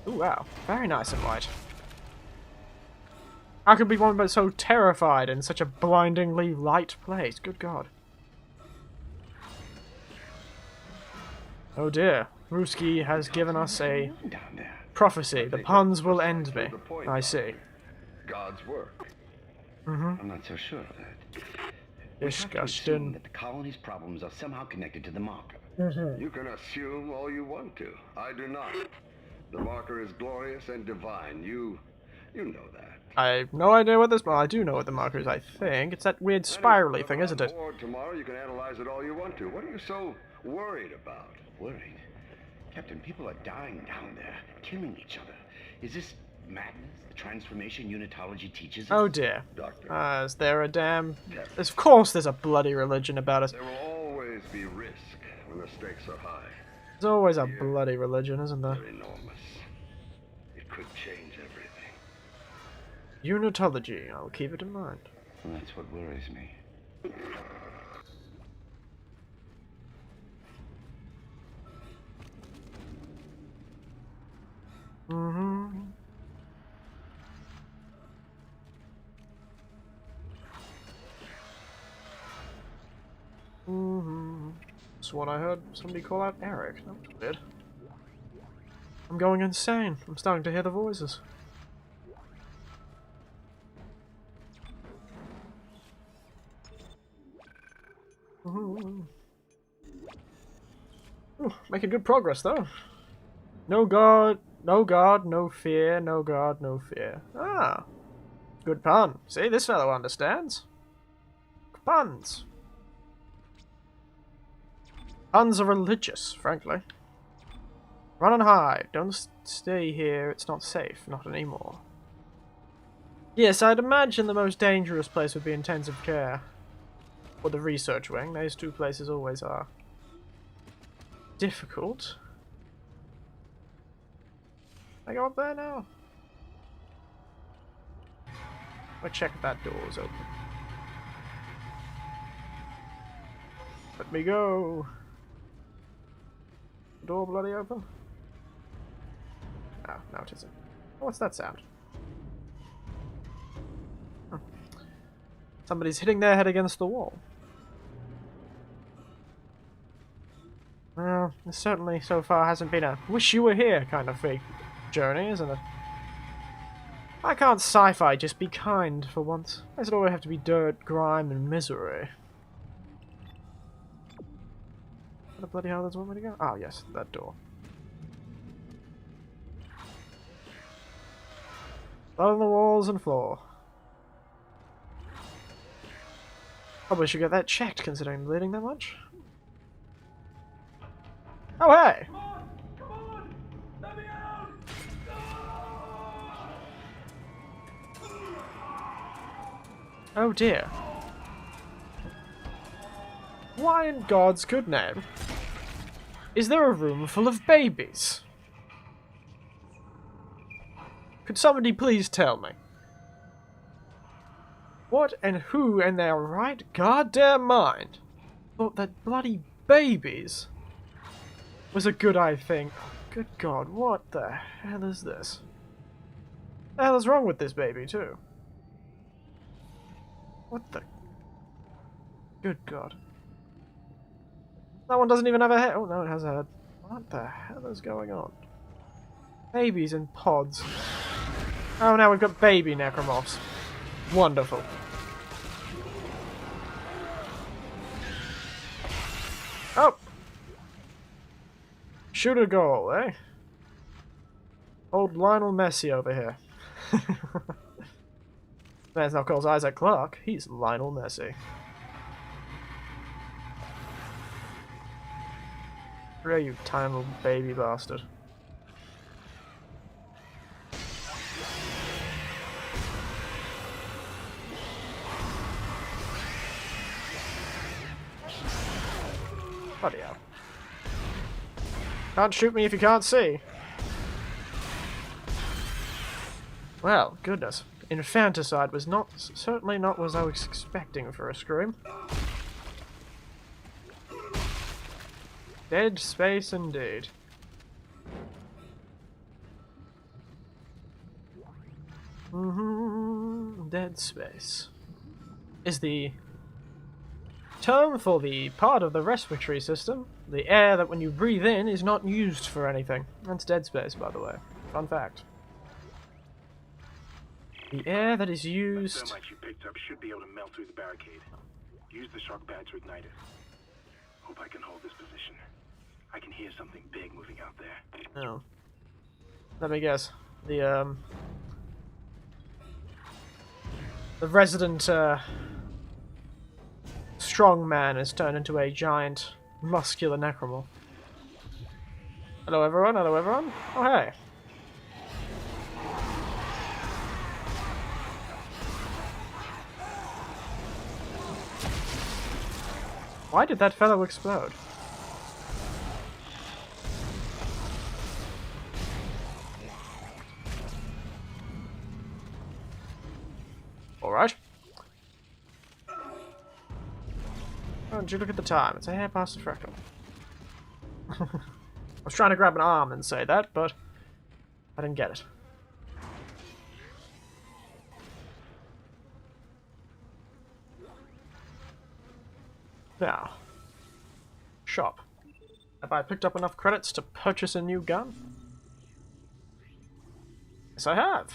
Ooh, wow. Very nice and light. How could be one but so terrified in such a blindingly light place? Good God. Oh dear. Ruski has given us a prophecy. The puns will end me. I see. God's work. I'm not so sure of that. We have to assume that the colony's problems are somehow connected to the marker. You can assume all you want to. I do not. The marker is glorious and divine. You know that. I have no idea what this... Well, I do know what the marker is, I think. It's that weird spirally thing, isn't it? Tomorrow you can analyze it all you want to. What are you so worried about? Worried? Captain, people are dying down there, killing each other. Is this madness? The transformation unitology teaches us? Oh dear. Is there a damn... Of course there's a bloody religion about us. There will always be risk when the stakes are high. There's always a bloody religion, isn't there? They're enormous. It could change everything. Unitology. I'll keep it in mind. Well, that's what worries me. That's what I heard somebody call out Eric. That was weird. I'm going insane. I'm starting to hear the voices. Ooh, making good progress though. No God, no fear, no God, no fear. Ah, good pun. See, this fellow understands. Puns. Puns are religious, frankly. Run and hide. Don't stay here. It's not safe. Not anymore. Yes, I'd imagine the most dangerous place would be intensive care. Or the research wing. Those two places always are difficult. I go up there now. I'll check if that door is open. Let me go. Door bloody open? Ah, now it isn't. Oh, what's that sound? Huh. Somebody's hitting their head against the wall. Well, this certainly so far hasn't been a wish you were here kind of fake journey, isn't it? Why can't sci-fi just be kind for once? Why does it always have to be dirt, grime, and misery? What the bloody hell does one way to go? Oh yes, that door. Blood on the walls and floor. Probably should get that checked considering I'm bleeding that much. Oh hey! Come on! Let me out! Oh dear. Why in God's good name is there a room full of babies? Could somebody please tell me? What and who in their right goddamn mind thought that bloody babies was a good thing? Good God, what the hell is this? What the hell is wrong with this baby, too? What the... Good God. That one doesn't even have a head. Oh, no, it has a head. What the hell is going on? Babies in pods. Oh, now we've got baby necromorphs. Wonderful. Oh! Shoot a goal, eh? Old Lionel Messi over here. Man's not calls Isaac Clarke. He's Lionel Messi. Where you tiny little baby bastard? Bloody hell. Can't shoot me if you can't see. Well, goodness. Infanticide was certainly not what I was expecting for a scream. Dead space indeed. Dead space is the term for the part of the respiratory system, the air that when you breathe in is not used for anything. That's dead space, by the way. Fun fact. The air that is That used... thermite you picked up should be able to melt through the barricade. Use the shock pad to ignite it. Hope I can hold this position. I can hear something big moving out there. Oh. Let me guess. The resident, strong man is turned into a giant, muscular necromal. Hello everyone, hello everyone. Oh hey. Why did that fellow explode? Alright. Oh, did you look at the time? It's a hair past the freckle. I was trying to grab an arm and say that, but I didn't get it. Now, shop. Have I picked up enough credits to purchase a new gun? Yes, I have.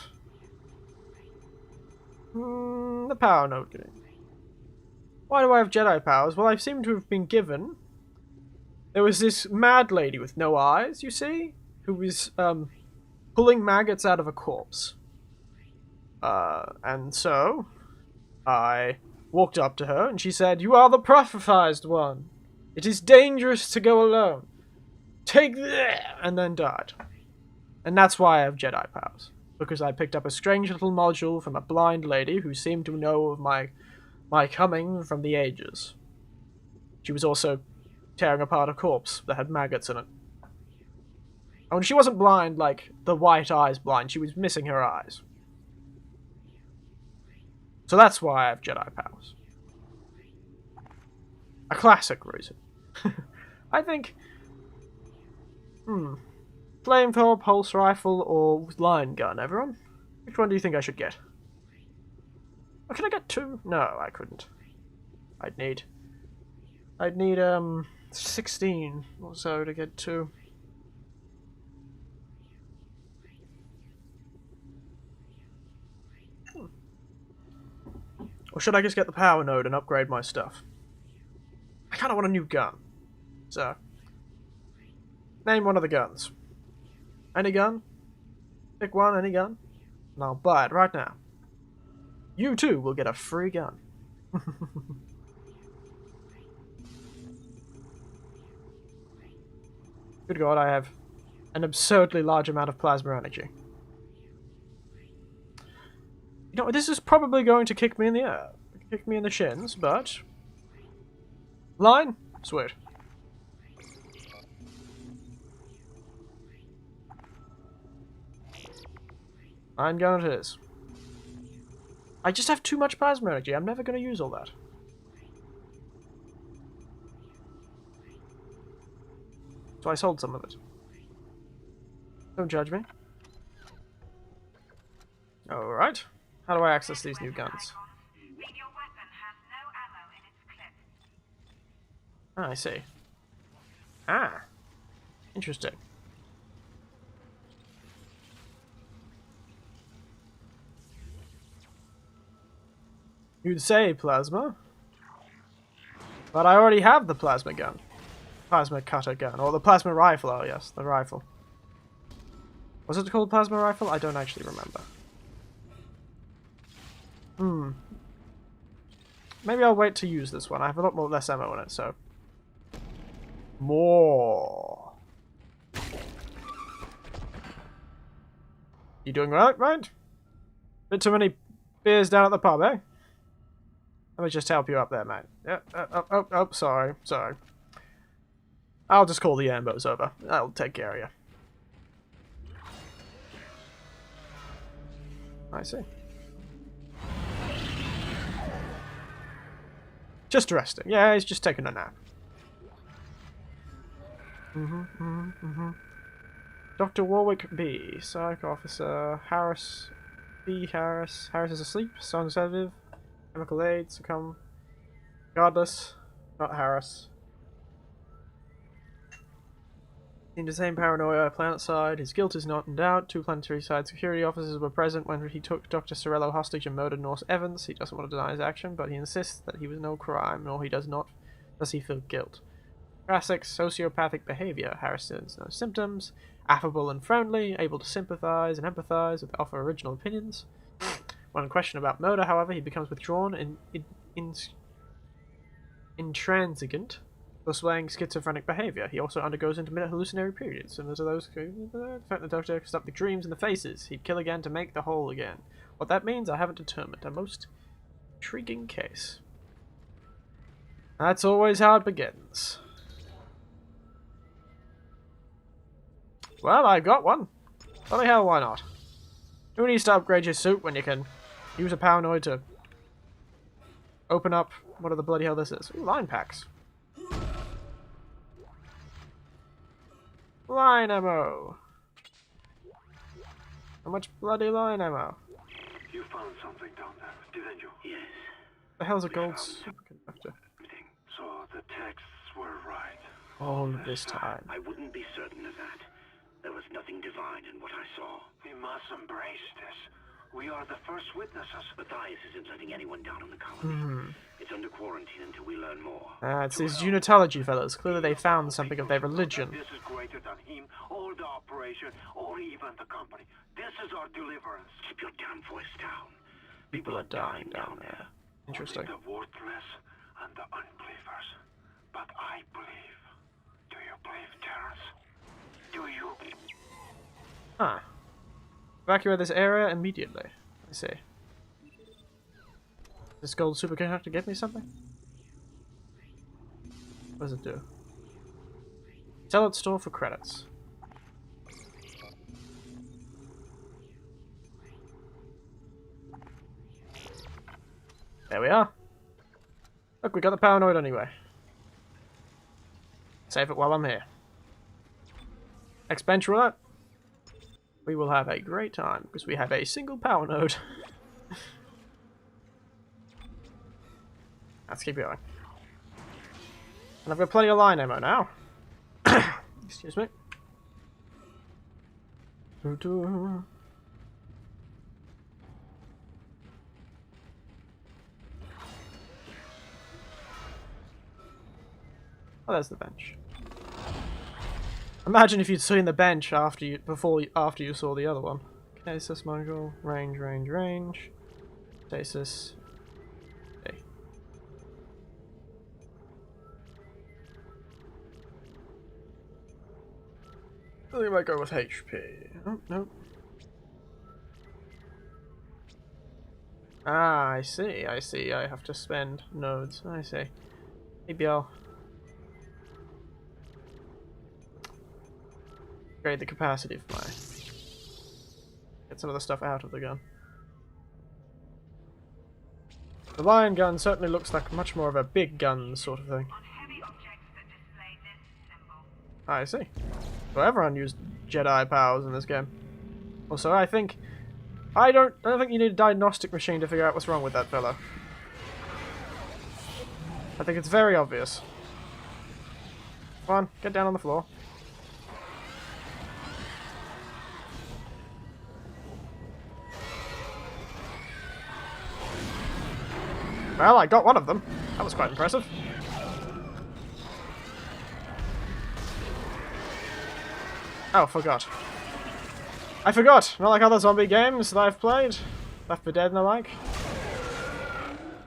The power node. Why do I have Jedi powers? Well, I seem to have been given... There was this mad lady with no eyes, you see? Who was, pulling maggots out of a corpse. And so... I walked up to her, and she said, "You are the prophesized one. It is dangerous to go alone. Take that!" And then died. And that's why I have Jedi powers. Because I picked up a strange little module from a blind lady who seemed to know of my coming from the ages. She was also tearing apart a corpse that had maggots in it. Oh, and she wasn't blind like the white eyes blind, she was missing her eyes. So that's why I have Jedi powers. A classic reason. I think... Flamethrower, pulse rifle, or line gun, everyone? Which one do you think I should get? Oh, can I get two? No, I couldn't. I'd need 16 or so to get two. Or should I just get the power node and upgrade my stuff? I kinda want a new gun. So, name one of the guns. Any gun? Pick one, any gun. And I'll buy it right now. You too will get a free gun. Good God, I have an absurdly large amount of plasma energy. You know, this is probably going to kick me in the air. Kick me in the shins, but... Line? Sweet. Line gun it is. I just have too much plasma energy. I'm never going to use all that. So I sold some of it. Don't judge me. Alright. How do I access these new guns? Ah, I see. Ah. Interesting. You'd say plasma. But I already have the plasma gun. Plasma cutter gun. Or the plasma rifle, oh yes, the rifle. Was it called plasma rifle? I don't actually remember. Maybe I'll wait to use this one. I have a lot more less ammo in it, so... More. You doing right? Bit too many beers down at the pub, eh? Let me just help you up there, mate. Yeah, oh, sorry. I'll just call the ambos over. That'll take care of you. I see. Just resting. Yeah, he's just taking a nap. Dr. Warwick B. Psych Officer Harris B. Harris. Harris is asleep. Song sedative. Chemical aid. Succumb. Regardless. Not Harris. In the same paranoia planet side, his guilt is not in doubt. 2 planetary side security officers were present when he took Dr. Sorello hostage and murdered Norse Evans. He doesn't want to deny his action, but he insists that he was no crime, nor does he feel guilt. Classic sociopathic behavior. Harrison's no symptoms. Affable and friendly, able to sympathize and empathize with offer original opinions. When questioned about murder, however, he becomes withdrawn and intransigent, displaying schizophrenic behavior. He also undergoes intermittent hallucinatory periods, similar to those the fact the doctor picks up the dreams and the faces. He'd kill again to make the whole again. What that means, I haven't determined. A most intriguing case. That's always how it begins. Well, I got one. Bloody hell, why not? Who needs to upgrade your suit when you can use a paranoid to open up whatever the bloody hell this is? Ooh, line packs. Line ammo. How much bloody line ammo? You found something down there, didn't you? Yes. The hell's a gold superconductor? So the texts were right. All of this time. I wouldn't be certain of that. There was nothing divine in what I saw. We must embrace this. We are the first witnesses. Matthias isn't letting anyone down in the colony. It's under quarantine until we learn more. It's these unitology fellows. Clearly they found something of their religion. This is greater than him, or the operation, or even the company. This is our deliverance. Keep your damn voice down. People are dying down there. Interesting. Only the worthless and the unbelievers. But I believe. Do you believe, Terrence? Do you? Ah. Evacuate this area immediately. I see. This gold superconductor give me something? What does it do? Sell at store for credits. There we are. Look, we got the paranoid anyway. Save it while I'm here. Next bench roulette. We will have a great time because we have a single power node. Let's keep going. And I've got plenty of line ammo now. Excuse me. Oh, there's the bench. Imagine if you'd seen the bench after you saw the other one. Stasis module, range. Stasis. Okay. I think I might go with HP. Oh, no. Ah, I see. I have to spend nodes. I see. Maybe I'll upgrade the capacity of my... Get some of the stuff out of the gun. The lion gun certainly looks like much more of a big gun sort of thing. I see. So everyone used Jedi powers in this game. Also, I don't think you need a diagnostic machine to figure out what's wrong with that fellow. I think it's very obvious. Come on, get down on the floor. Well, I got one of them. That was quite impressive. Oh, forgot. I forgot! Not like other zombie games that I've played. Left 4 Dead and the like.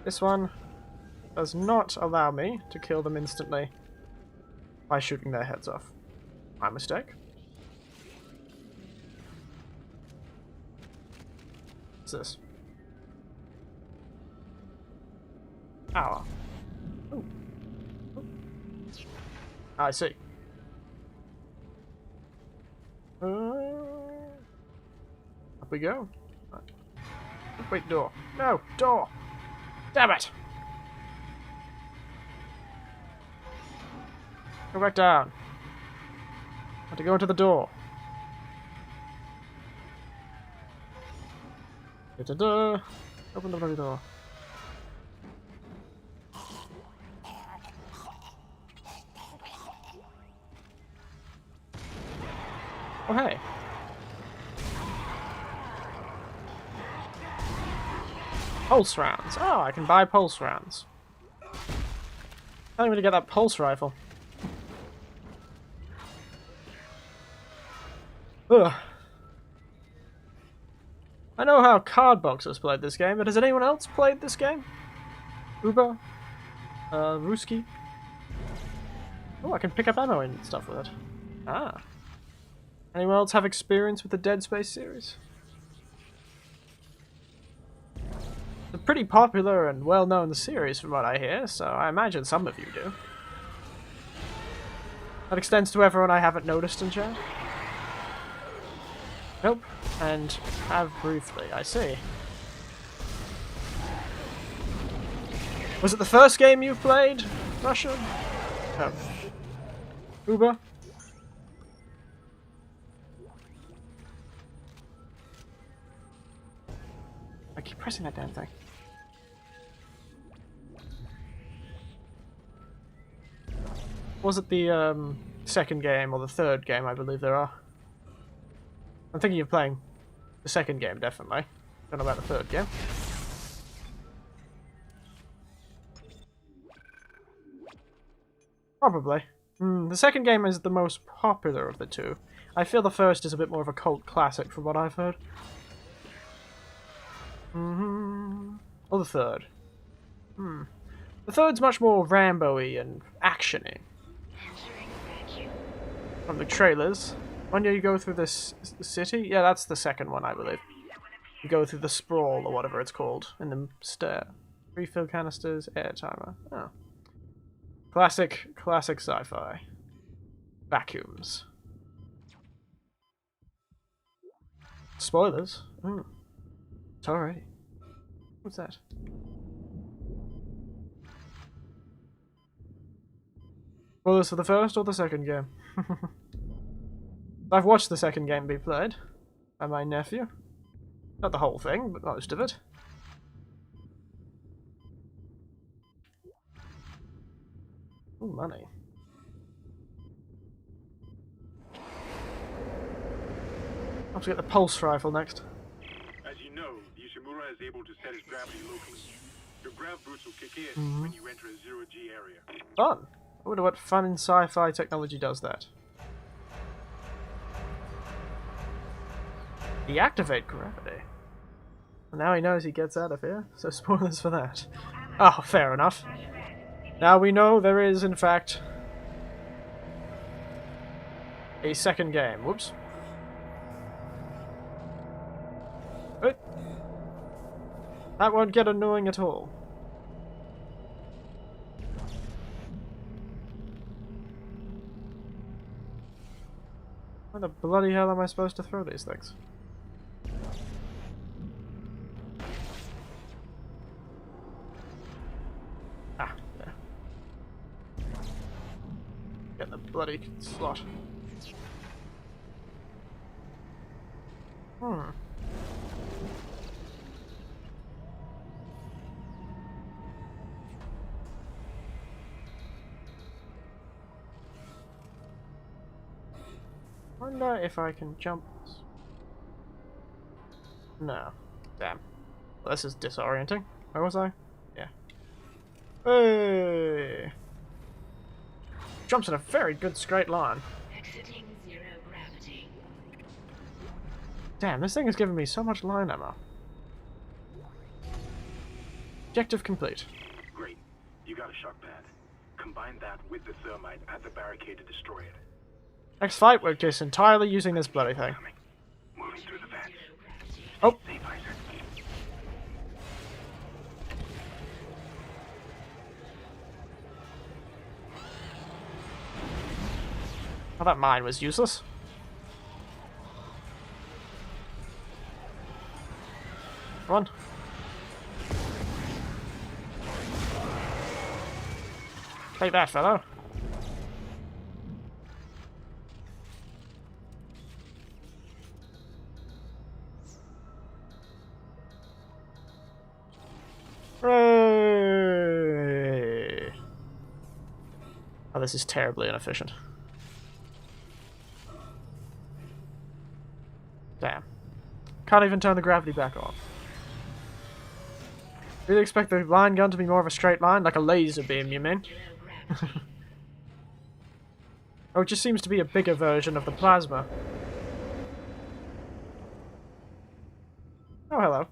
This one does not allow me to kill them instantly by shooting their heads off. My mistake. What's this? Power. Ooh. Ooh. I see. Up we go. Wait, door. No, door! Damn it! Go back down. I have to go into the door. Da-da-da. Open the bloody door. Oh, hey. Pulse rounds. Oh, I can buy pulse rounds. I'm gonna get that pulse rifle. Ugh. I know how Cardboxers played this game, but has anyone else played this game? Uber? Ruski? Oh, I can pick up ammo and stuff with it. Ah. Anyone else have experience with the Dead Space series? It's a pretty popular and well-known series from what I hear, so I imagine some of you do. That extends to everyone I haven't noticed in chat. Nope. And have briefly, I see. Was it the first game you've played, Russia? No. Uber? I keep pressing that damn thing. Was it the second game or the third game, I believe there are? I'm thinking of playing the second game, definitely. Don't know about the third game. Probably. The second game is the most popular of the two. I feel the first is a bit more of a cult classic from what I've heard. Or the third. The third's much more Rambo-y and action-y. From the trailers. When you go through this city? Yeah, that's the second one, I believe. You go through the sprawl, or whatever it's called, in the stair. Refill canisters, air timer. Oh. Classic sci-fi. Vacuums. Spoilers. Oh. It's alright. What's that? Spoilers for the first or the second game? I've watched the second game be played by my nephew. Not the whole thing, but most of it. Ooh, money. I'll have to get the pulse rifle next. As you know, the Ishimura is able to set its gravity locally. Your grav boots will kick in when you enter a zero-G area. Fun! I wonder what fun in sci-fi technology does that. Deactivate gravity. Well, now he knows he gets out of here, so spoilers for that. Oh, fair enough. Now we know there is, in fact, a second game. Whoops. Wait. That won't get annoying at all. Where the bloody hell am I supposed to throw these things? Ah, there. Get the bloody slot. Wonder if I can jump. No. Damn. Well, this is disorienting. Where was I? Yeah. Hey! Jumps in a very good straight line. Exiting zero gravity. Damn, this thing is giving me so much line ammo. Objective complete. Great. You got a shock pad. Combine that with the thermite at the barricade to destroy it. Next fight, we're just entirely using this bloody thing. Moving through the vents. Oh! Safe, Isaac. Oh, that mine was useless. Come on. Take that, fellow. Hooray! Oh, this is terribly inefficient. Damn. Can't even turn the gravity back on. Really expect the line gun to be more of a straight line? Like a laser beam, you mean? Oh, it just seems to be a bigger version of the plasma. Oh, hello.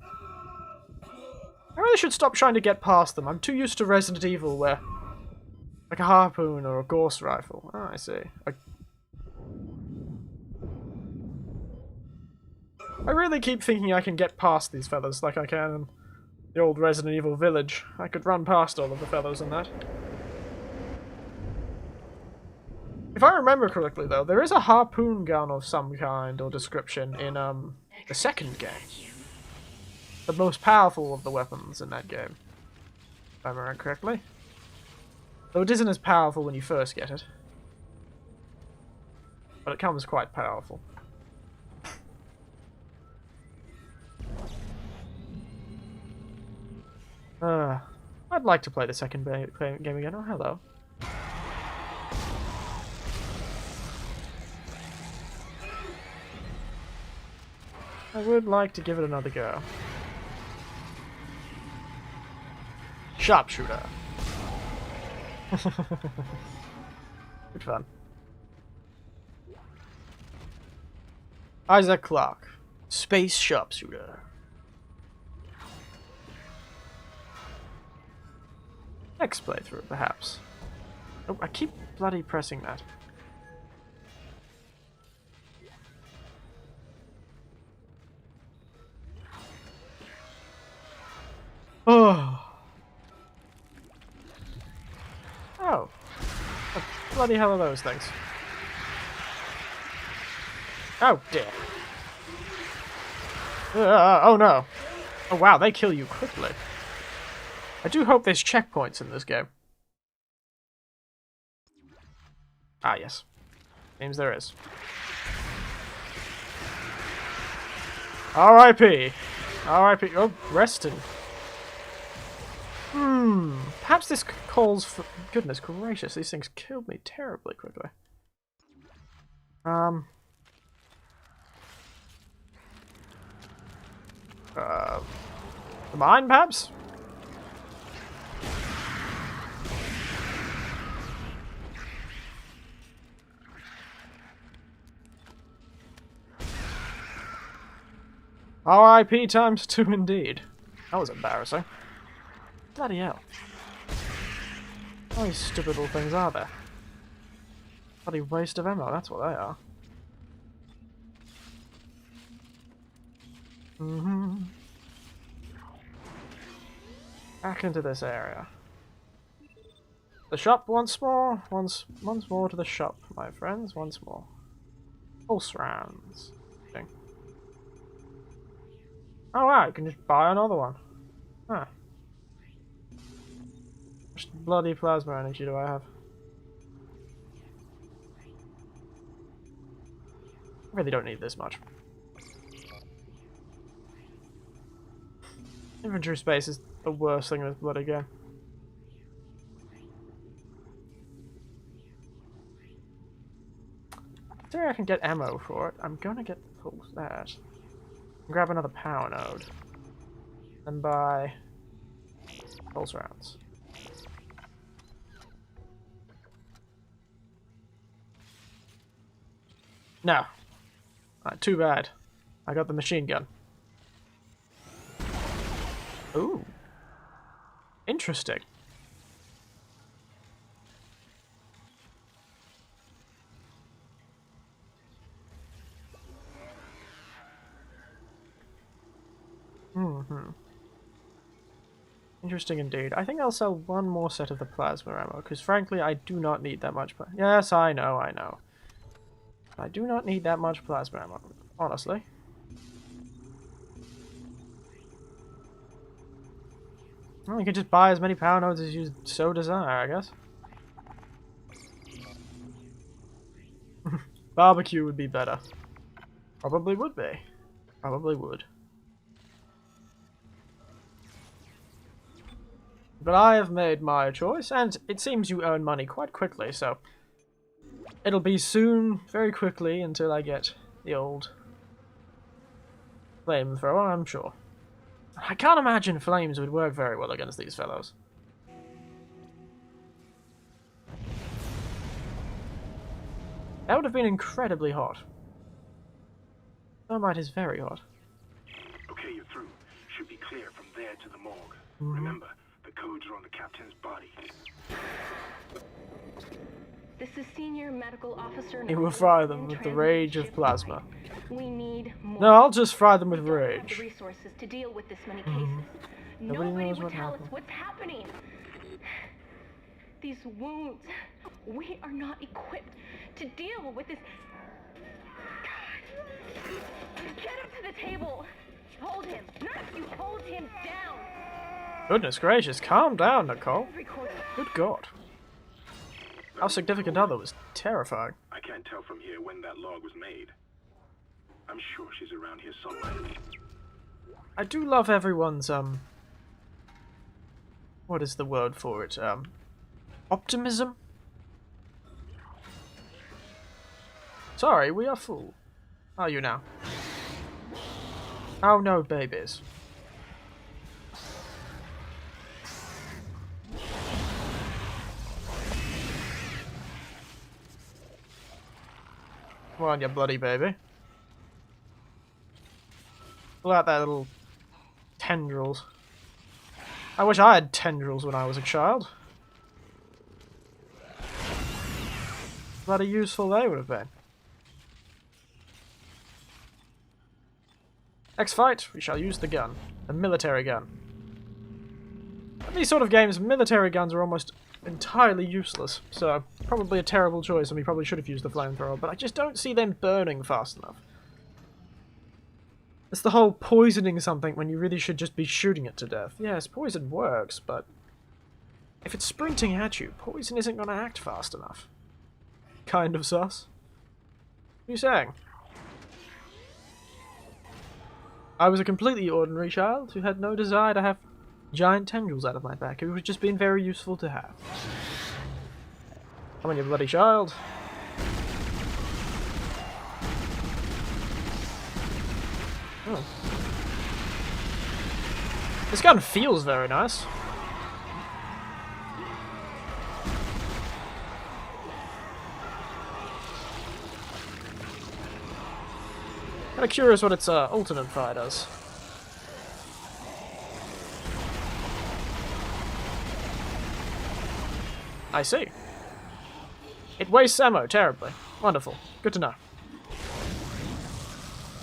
I really should stop trying to get past them. I'm too used to Resident Evil where... like a harpoon or a gauss rifle. Oh, I see. I really keep thinking I can get past these fellas like I can in the old Resident Evil village. I could run past all of the fellows in that. If I remember correctly, though, there is a harpoon gun of some kind or description in, the second game. The most powerful of the weapons in that game. If I remember correctly. Though it isn't as powerful when you first get it. But it comes quite powerful. I'd like to play the second game again. Oh, hello. I would like to give it another go. Sharpshooter. Good fun. Isaac Clarke. Space Sharpshooter. Next playthrough, perhaps. Oh, I keep bloody pressing that. Oh. Oh. What the bloody hell are those things? Oh, dear. Oh, no. Oh, wow, they kill you quickly. I do hope there's checkpoints in this game. Ah, yes. Seems there is. R.I.P. R.I.P. Oh, resting. Perhaps this calls for... Goodness gracious, these things killed me terribly quickly. The mine, perhaps? R.I.P. times 2 indeed. That was embarrassing. Bloody hell. How many stupid little things are there? Bloody waste of ammo, that's what they are. Back into this area. The shop once more. Once more to the shop, my friends. Once more. Pulse rounds. Okay. Oh wow, you can just buy another one. Huh. How much bloody plasma energy do I have? I really don't need this much. Inventory space is the worst thing in this bloody game. There I can get ammo for it. I'm gonna get that. Grab another power node. And buy pulse rounds. No. Too bad. I got the machine gun. Ooh. Interesting. Interesting indeed. I think I'll sell one more set of the plasma ammo, because frankly I do not need that much yes, I know. I do not need that much plasma ammo, honestly. Well, you can just buy as many power nodes as you so desire, I guess. Barbecue would be better. Probably would be. Probably would. But I have made my choice, and it seems you earn money quite quickly, so... It'll be soon, very quickly, until I get the old flamethrower, I'm sure. I can't imagine flames would work very well against these fellows. That would have been incredibly hot. Thermite is very hot. Okay, you're through. Should be clear from there to the morgue. Remember, the codes are on the captain's body. This is Senior Medical Officer. He will fry them with the rage of plasma. We need more. No, I'll just fry them with rage. The resources to deal with this many cases. Nobody knows will what tell happened. us what's happening. These wounds. We are not equipped to deal with this. Get him to the table. Hold him. Nurse, you hold him down. Goodness gracious, calm down, Nicole. Good God. Our significant other was terrifying. I can't tell from here when that log was made. I'm sure she's around here somewhere. I do love everyone's, what is the word for it? Optimism? Sorry, we are full. How are you now? Oh no, babies. Come on, you bloody baby. Pull out that little tendrils. I wish I had tendrils when I was a child. Bloody useful they would have been. Next fight, we shall use the gun. The military gun. In these sort of games, military guns are almost entirely useless, so probably a terrible choice, and we probably should have used the flamethrower, but I just don't see them burning fast enough. It's the whole poisoning something when you really should just be shooting it to death. Yes, poison works, but if it's sprinting at you, poison isn't going to act fast enough. Kind of sus. What are you saying? I was a completely ordinary child who had no desire to have giant tendrils out of my back. It was just been very useful to have. Come on, you bloody child. Oh. This gun feels very nice. Kinda curious what its alternate fire does. I see. It wastes ammo terribly. Wonderful. Good to know.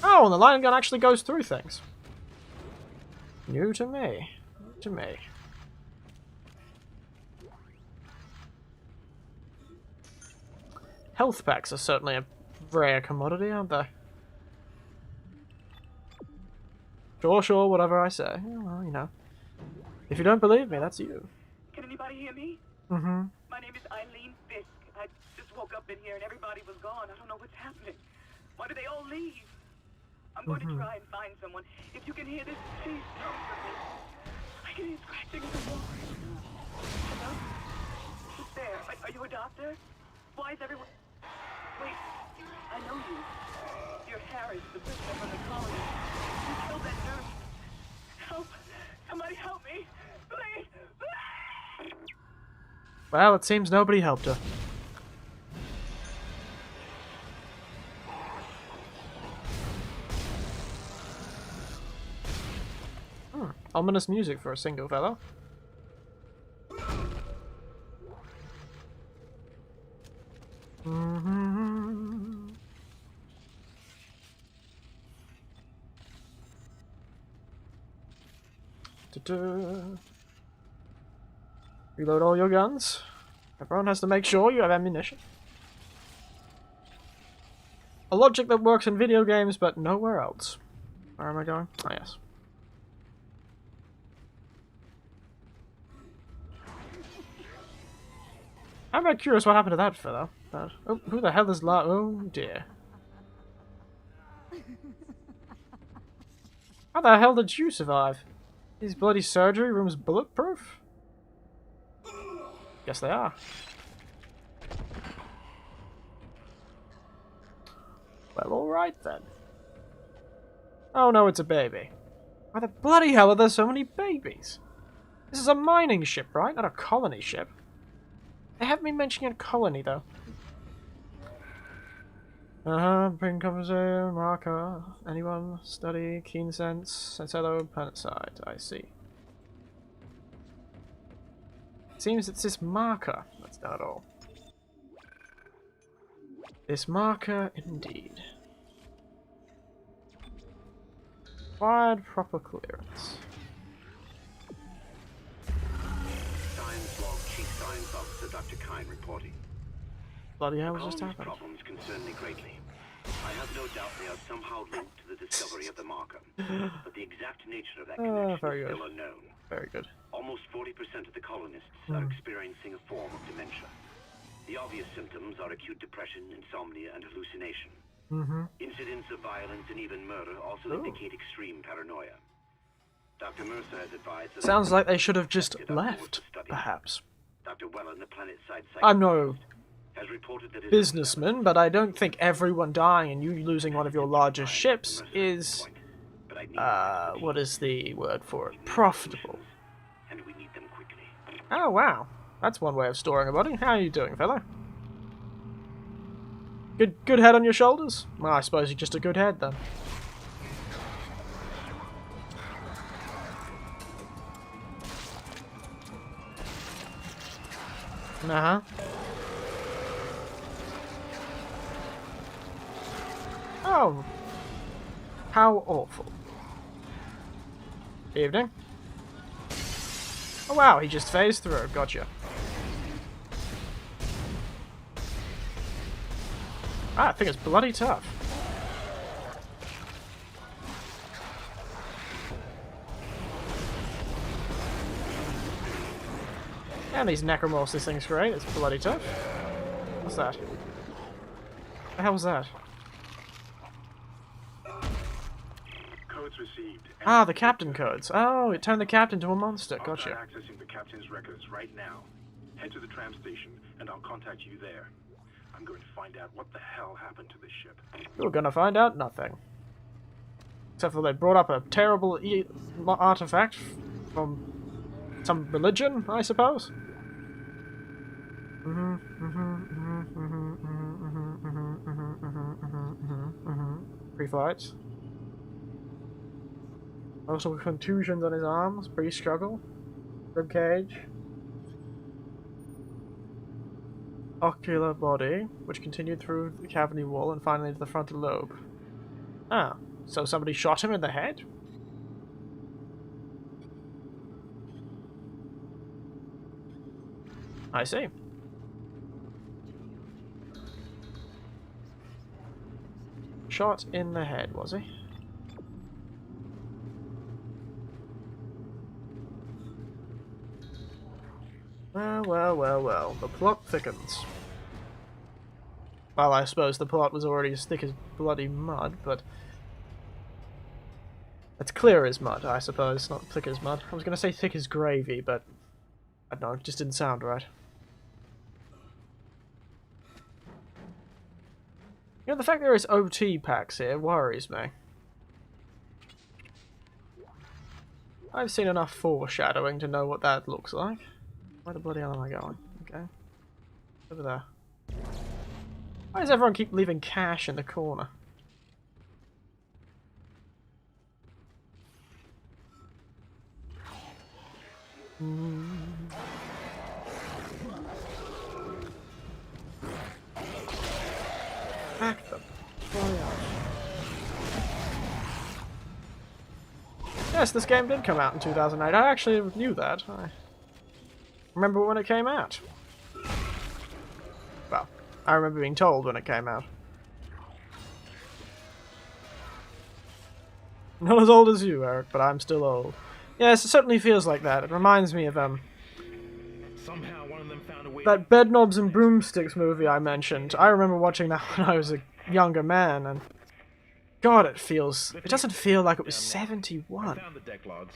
Oh, and the line gun actually goes through things. New to me. New to me. Health packs are certainly a rare commodity, aren't they? Sure, sure, whatever I say. Well, you know. If you don't believe me, that's you. Can anybody hear me? Mm-hmm. My name is Eileen Fisk. I just woke up in here and everybody was gone. I don't know what's happening. Why did they all leave? I'm going to try and find someone. If you can hear this, please come for me. I can hear scratching in the wall. Hello? Who's there? Are you a doctor? Why is everyone... Wait, I know you. You're Harris, the prisoner from the colony. You killed that nurse. Help! Somebody help me! Please! Well, it seems nobody helped her. Ominous music for a single fellow. Reload all your guns. Everyone has to make sure you have ammunition. A logic that works in video games, but nowhere else. Where am I going? Ah, yes. I'm very curious what happened to that fellow. Oh, who the hell is oh dear. How the hell did you survive? These bloody surgery rooms bulletproof? Guess they are. Well, alright then. Oh no, it's a baby. Why the bloody hell are there so many babies? This is a mining ship, right? Not a colony ship. They haven't been mentioning a colony, though. Bring conversation, marker. Anyone? Study, keen sense, Setelo, planet-side. I see. Seems it's this marker. That's not all. This marker, indeed. Required proper clearance. Science log, Chief Science Officer Dr. Kine reporting. Bloody hell, what just happened? Problems concern me greatly. I have no doubt they are somehow linked to the discovery of the marker, but the exact nature of that connection very is good. still unknown. Very good. Almost 40% of the colonists are experiencing a form of dementia. The obvious symptoms are acute depression, insomnia, and hallucination. Incidents of violence and even murder also indicate extreme paranoia. Dr. Mercer has advised that sounds like they should have just left, perhaps. Dr. Wellen, the planet-side I'm no has reported that businessman, but I don't think everyone dying and you losing one of your largest ships is, what is the word for it? Profitable. And we need them quickly. Oh, wow. That's one way of storing a body. How are you doing, fellow? Good head on your shoulders? Well, I suppose you're just a good head, then. Uh-huh. Oh. How awful. Evening. Oh wow, he just phased through. Gotcha. Ah, I think it's bloody tough. And these necromorphs, this thing's great. It's bloody tough. What's that? What the hell was that? Codes received. Ah, the captain codes. Oh, it turned the captain into a monster. I'll Gotcha. start accessing the captain's records right now. Head to the tram station, and I'll contact you there. I'm going to find out what the hell happened to this ship. You're gonna find out nothing. Except for they brought up a terrible artifact from some religion, I suppose. Pre-flights. Also contusions on his arms, pre-struggle. Rib cage. Ocular body, which continued through the cavity wall and finally into the frontal lobe. Ah, so somebody shot him in the head? I see. Shot in the head, was he? Well. The plot thickens. Well, I suppose the plot was already as thick as bloody mud, but... it's clear as mud, I suppose, not thick as mud. I was going to say thick as gravy, but... I don't know, it just didn't sound right. You know, the fact there is OT packs here worries me. I've seen enough foreshadowing to know what that looks like. Where the bloody hell am I going? Okay. Over there. Why does everyone keep leaving cash in the corner? Back them. Yes, this game did come out in 2008. I actually knew that. I remember when it came out. Well, I remember being told when it came out. Not as old as you, Eric, but I'm still old. Yes, it certainly feels like that. It reminds me of Somehow one of them found a way that Bedknobs and Broomsticks movie I mentioned. I remember watching that when I was a younger man, and God, it doesn't feel like it was 71. found the deck logs.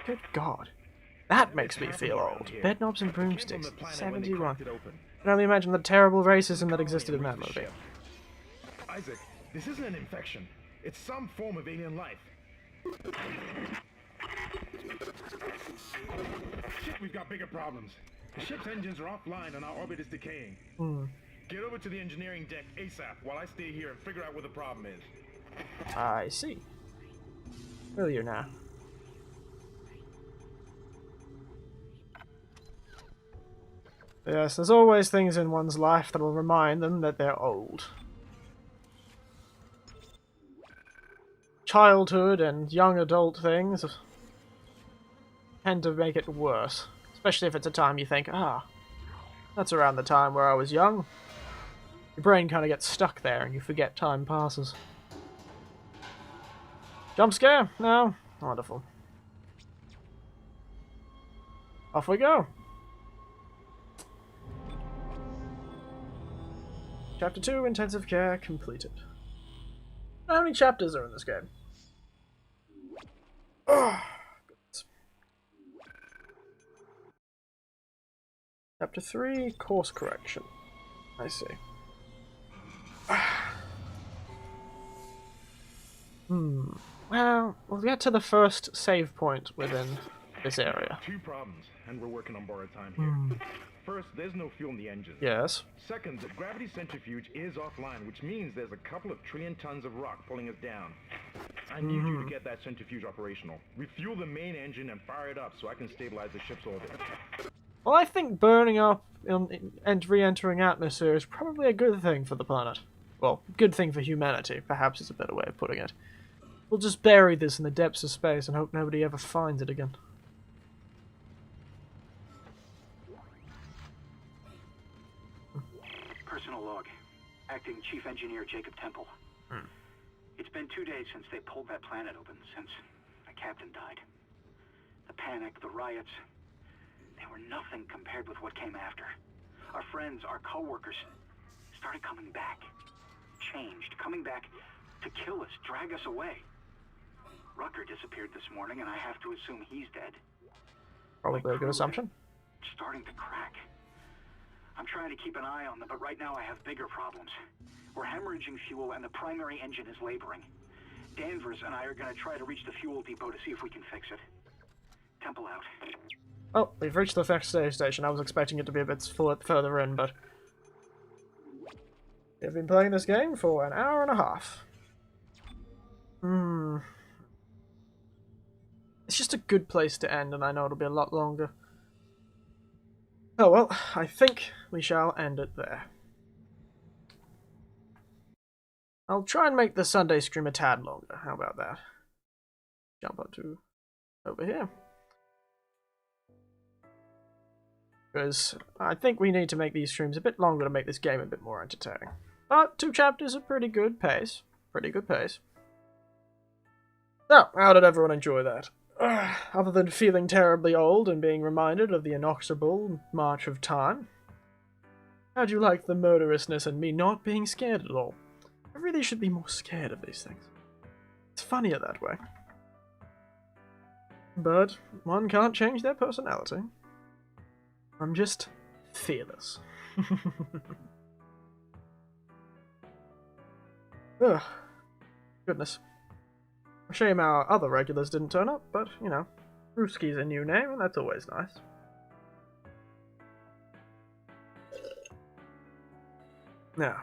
Good God. That makes me feel old. Bedknobs and Broomsticks, 71. I can only imagine the terrible racism that existed in that movie. Isaac, this isn't an infection. It's some form of alien life. Shit, we've got bigger problems. The ship's engines are offline and our orbit is decaying. Get over to the engineering deck ASAP while I stay here and figure out what the problem is. I see. Will you now? Yes, there's always things in one's life that will remind them that they're old. Childhood and young adult things tend to make it worse. Especially if it's a time you think, that's around the time where I was young. Your brain kind of gets stuck there and you forget time passes. Jump scare? No? Wonderful. Off we go. Chapter 2, Intensive Care, completed. How many chapters are in this game? Oh, goodness. Chapter 3, Course Correction. I see. Well, we'll get to the first save point within this area. 2 problems, and we're working on borrowed time here. First, there's no fuel in the engine. Yes. Second, the gravity centrifuge is offline, which means there's a couple of trillion tons of rock pulling us down. I need you to get that centrifuge operational. Refuel the main engine and fire it up so I can stabilize the ship's orbit. Well, I think burning up and re-entering atmosphere is probably a good thing for the planet. Well, good thing for humanity, perhaps is a better way of putting it. We'll just bury this in the depths of space and hope nobody ever finds it again. Personal log. Acting Chief Engineer Jacob Temple. It's been 2 days since they pulled that planet open, since the captain died. The panic, the riots, they were nothing compared with what came after. Our friends, our co-workers, started coming back. Changed, coming back to kill us, drag us away. Rucker disappeared this morning, and I have to assume he's dead. Probably a good assumption. Starting to crack. I'm trying to keep an eye on them, but right now I have bigger problems. We're hemorrhaging fuel, and the primary engine is laboring. Danvers and I are going to try to reach the fuel depot to see if we can fix it. Temple out. Oh, we've reached the next save station. I was expecting it to be a bit further in, but... We've been playing this game for an hour and a half. It's just a good place to end, and I know it'll be a lot longer. Oh well, I think we shall end it there. I'll try and make the Sunday stream a tad longer. How about that? Jump up to over here. Because I think we need to make these streams a bit longer to make this game a bit more entertaining. But 2 chapters are pretty good pace. Pretty good pace. So, how did everyone enjoy that? Other than feeling terribly old and being reminded of the inexorable march of time? How'd you like the murderousness and me not being scared at all? I really should be more scared of these things. It's funnier that way. But one can't change their personality. I'm just fearless. Ugh. Goodness. A shame our other regulars didn't turn up, but, you know, Brewski's a new name, and that's always nice. Now.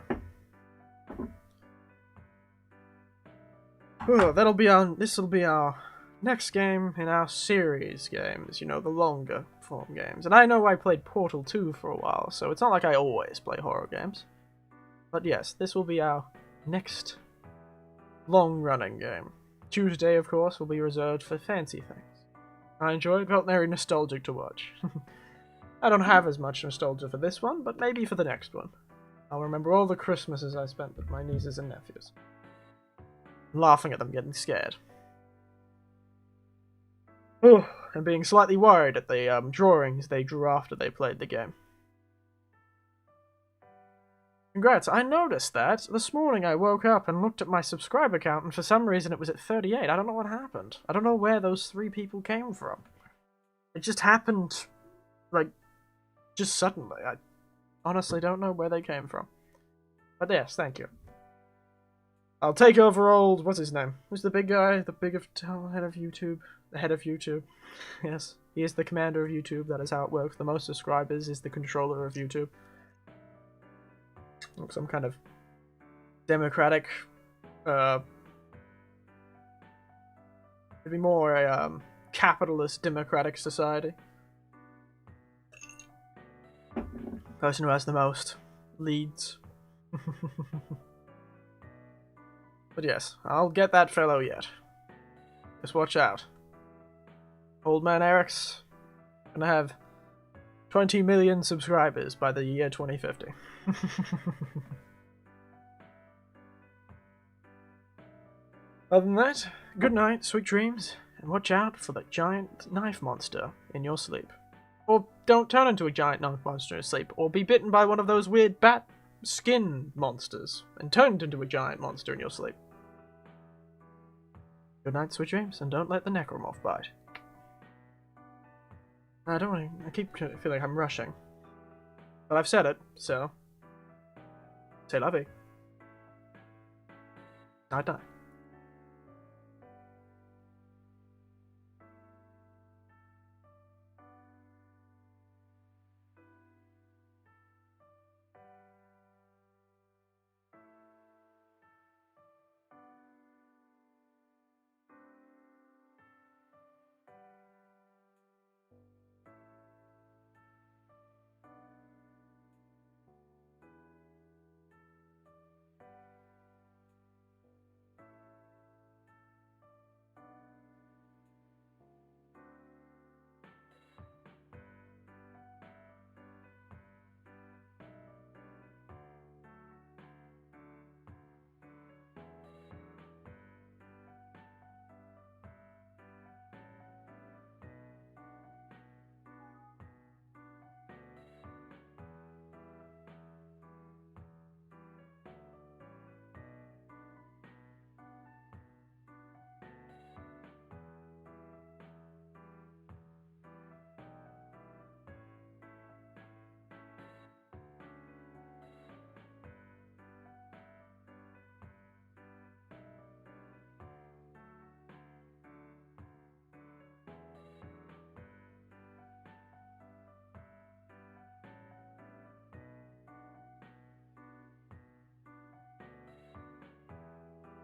Oh, this'll be our next game in our series games, you know, the longer form games. And I know I played Portal 2 for a while, so it's not like I always play horror games. But yes, this will be our next long-running game. Tuesday, of course, will be reserved for fancy things. I enjoyed it, felt very nostalgic to watch. I don't have as much nostalgia for this one, but maybe for the next one. I'll remember all the Christmases I spent with my nieces and nephews. Laughing at them getting scared. Oh, and being slightly worried at the drawings they drew after they played the game. Congrats, I noticed that. This morning I woke up and looked at my subscriber count, and for some reason it was at 38. I don't know what happened. I don't know where those 3 people came from. It just happened, like, just suddenly. I honestly don't know where they came from. But yes, thank you. I'll take over old... What's his name? Who's the big guy? The big head of YouTube? The head of YouTube. Yes. He is the commander of YouTube. That is how it works. The most subscribers is the controller of YouTube. Some kind of democratic... maybe more a capitalist democratic society. Person who has the most leads. But yes, I'll get that fellow yet. Just watch out. Old man Eric's gonna have 20 million subscribers by the year 2050. Other than that, good night, sweet dreams, and watch out for the giant knife monster in your sleep. Or don't turn into a giant knife monster in sleep, or be bitten by one of those weird bat skin monsters and turned into a giant monster in your sleep. Good night, sweet dreams, and don't let the necromorph bite. I keep feeling like I'm rushing. But I've said it, so... Say lovey. Night night.